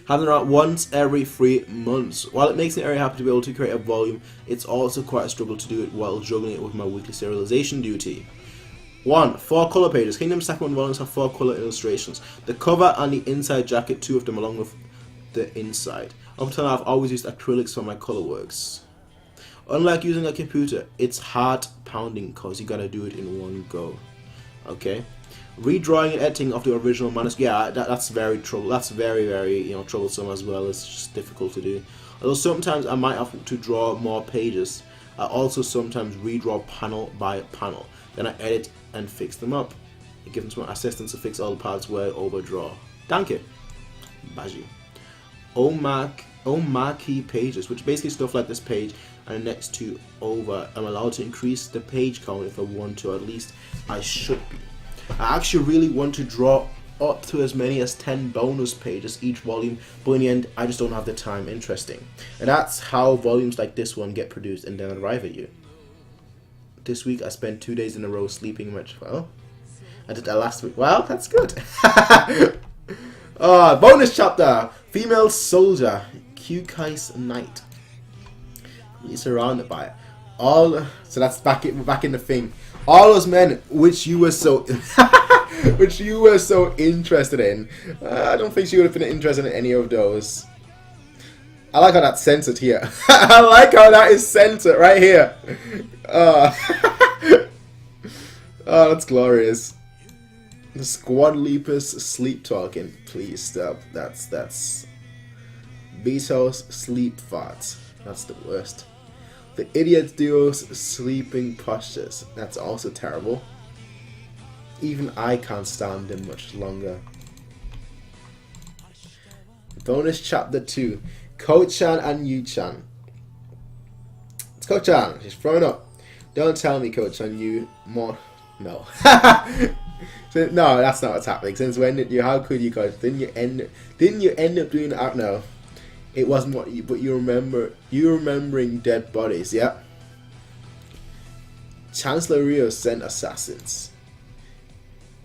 A: Having it out once every 3 months. While it makes me very happy to be able to create a volume, it's also quite a struggle to do it while juggling it with my weekly serialization duty. 1. 4 color pages. Kingdom Sakura volumes have 4 color illustrations. The cover and the inside jacket, 2 of them along with the inside. Up until now, I've always used acrylics for my color works. Unlike using a computer, it's heart pounding because you gotta do it in one go. Okay. Redrawing and editing of the original manuscript, yeah, that's very very troublesome as well. It's just difficult to do. Although sometimes I might have to draw more pages. I also sometimes redraw panel by panel. Then I edit and fix them up. I give them some assistance to fix all the parts where I overdraw. Thank you, Baji. Omaki pages, which basically stuff like this page and the next 2 over. I'm allowed to increase the page count if I want to. At least I should be. I actually really want to draw up to as many as 10 bonus pages each volume, but in the end, I just don't have the time. Interesting. And that's how volumes like this one get produced and then arrive at you. This week, I spent 2 days in a row sleeping much. Well, I did that last week. Well, that's good. Bonus chapter. Female soldier. Kyukai's knight. He's surrounded by it. So that's back in the thing. All those men which you were so interested in. I don't think she would have been interested in any of those. I like how that's censored here. I like how that is censored right here. Oh, that's glorious. The squad leapers sleep talking. Please stop. That's Bezos sleep farts. That's the worst. The idiot duo's sleeping postures. That's also terrible. Even I can't stand them much longer. Bonus chapter 2. Ko-chan and Yu-chan. It's Ko-chan. She's thrown up. Don't tell me, Ko-chan, you more. No. No, that's not what's happening. Since when did you? How could you, Ko-chan? Didn't you end up doing that? No. It wasn't what you, but you remembering dead bodies, yeah? Chancellor Rio sent assassins.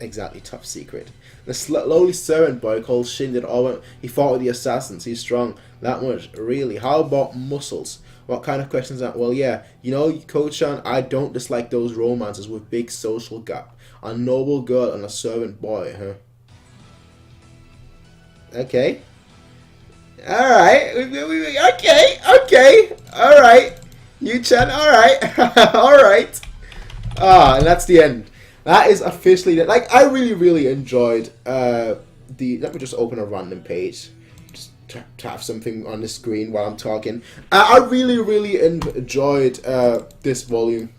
A: Exactly, top secret. The lowly servant boy called Shin did all. He fought with the assassins. He's strong. That much, really. How about muscles? What kind of questions are? Well, yeah, you know, Coach-chan, I don't dislike those romances with big social gap. A noble girl and a servant boy, huh? Okay. Alright. Okay. Alright. You-chan, alright. Alright. Ah, and that's the end. That is officially that. Like, I really enjoyed the. Let me just open a random page, just to have something on the screen while I'm talking. I really enjoyed this volume,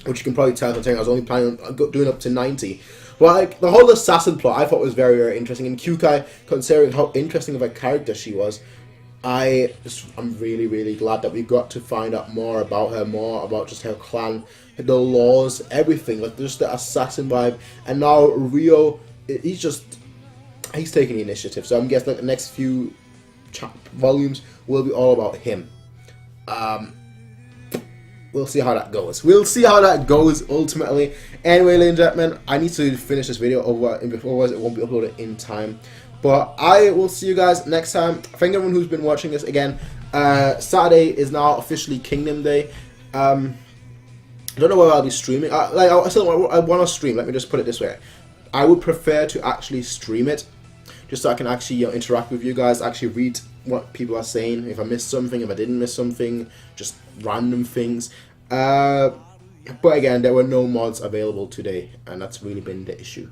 A: which you can probably tell from I was only planning on doing up to 90. But like the whole assassin plot, I thought was very interesting. And Kyoukai, considering how interesting of a character she was, I'm really glad that we got to find out more about her, more about just her clan, the laws, everything, like just the assassin vibe. And now Rio, he's taking the initiative. So I'm guessing like the next few volumes will be all about him. We'll see how that goes. We'll see how that goes ultimately. Anyway, ladies and gentlemen, I need to finish this video over, otherwise it won't be uploaded in time. But I will see you guys next time. Thank everyone who's been watching this again. Saturday is now officially Kingdom Day. I don't know where I'll be streaming. I want to stream. Let me just put it this way. I would prefer to actually stream it, just so I can actually interact with you guys, actually read what people are saying. If I missed something, if I didn't miss something, just random things. But again, there were no mods available today, and that's really been the issue.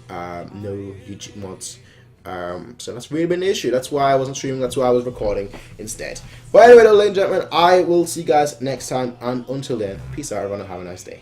A: No YouTube mods. So that's really been the issue. That's why I wasn't streaming. That's why I was recording instead. But anyway, ladies and gentlemen, I will see you guys next time. And until then, peace out, everyone, and have a nice day.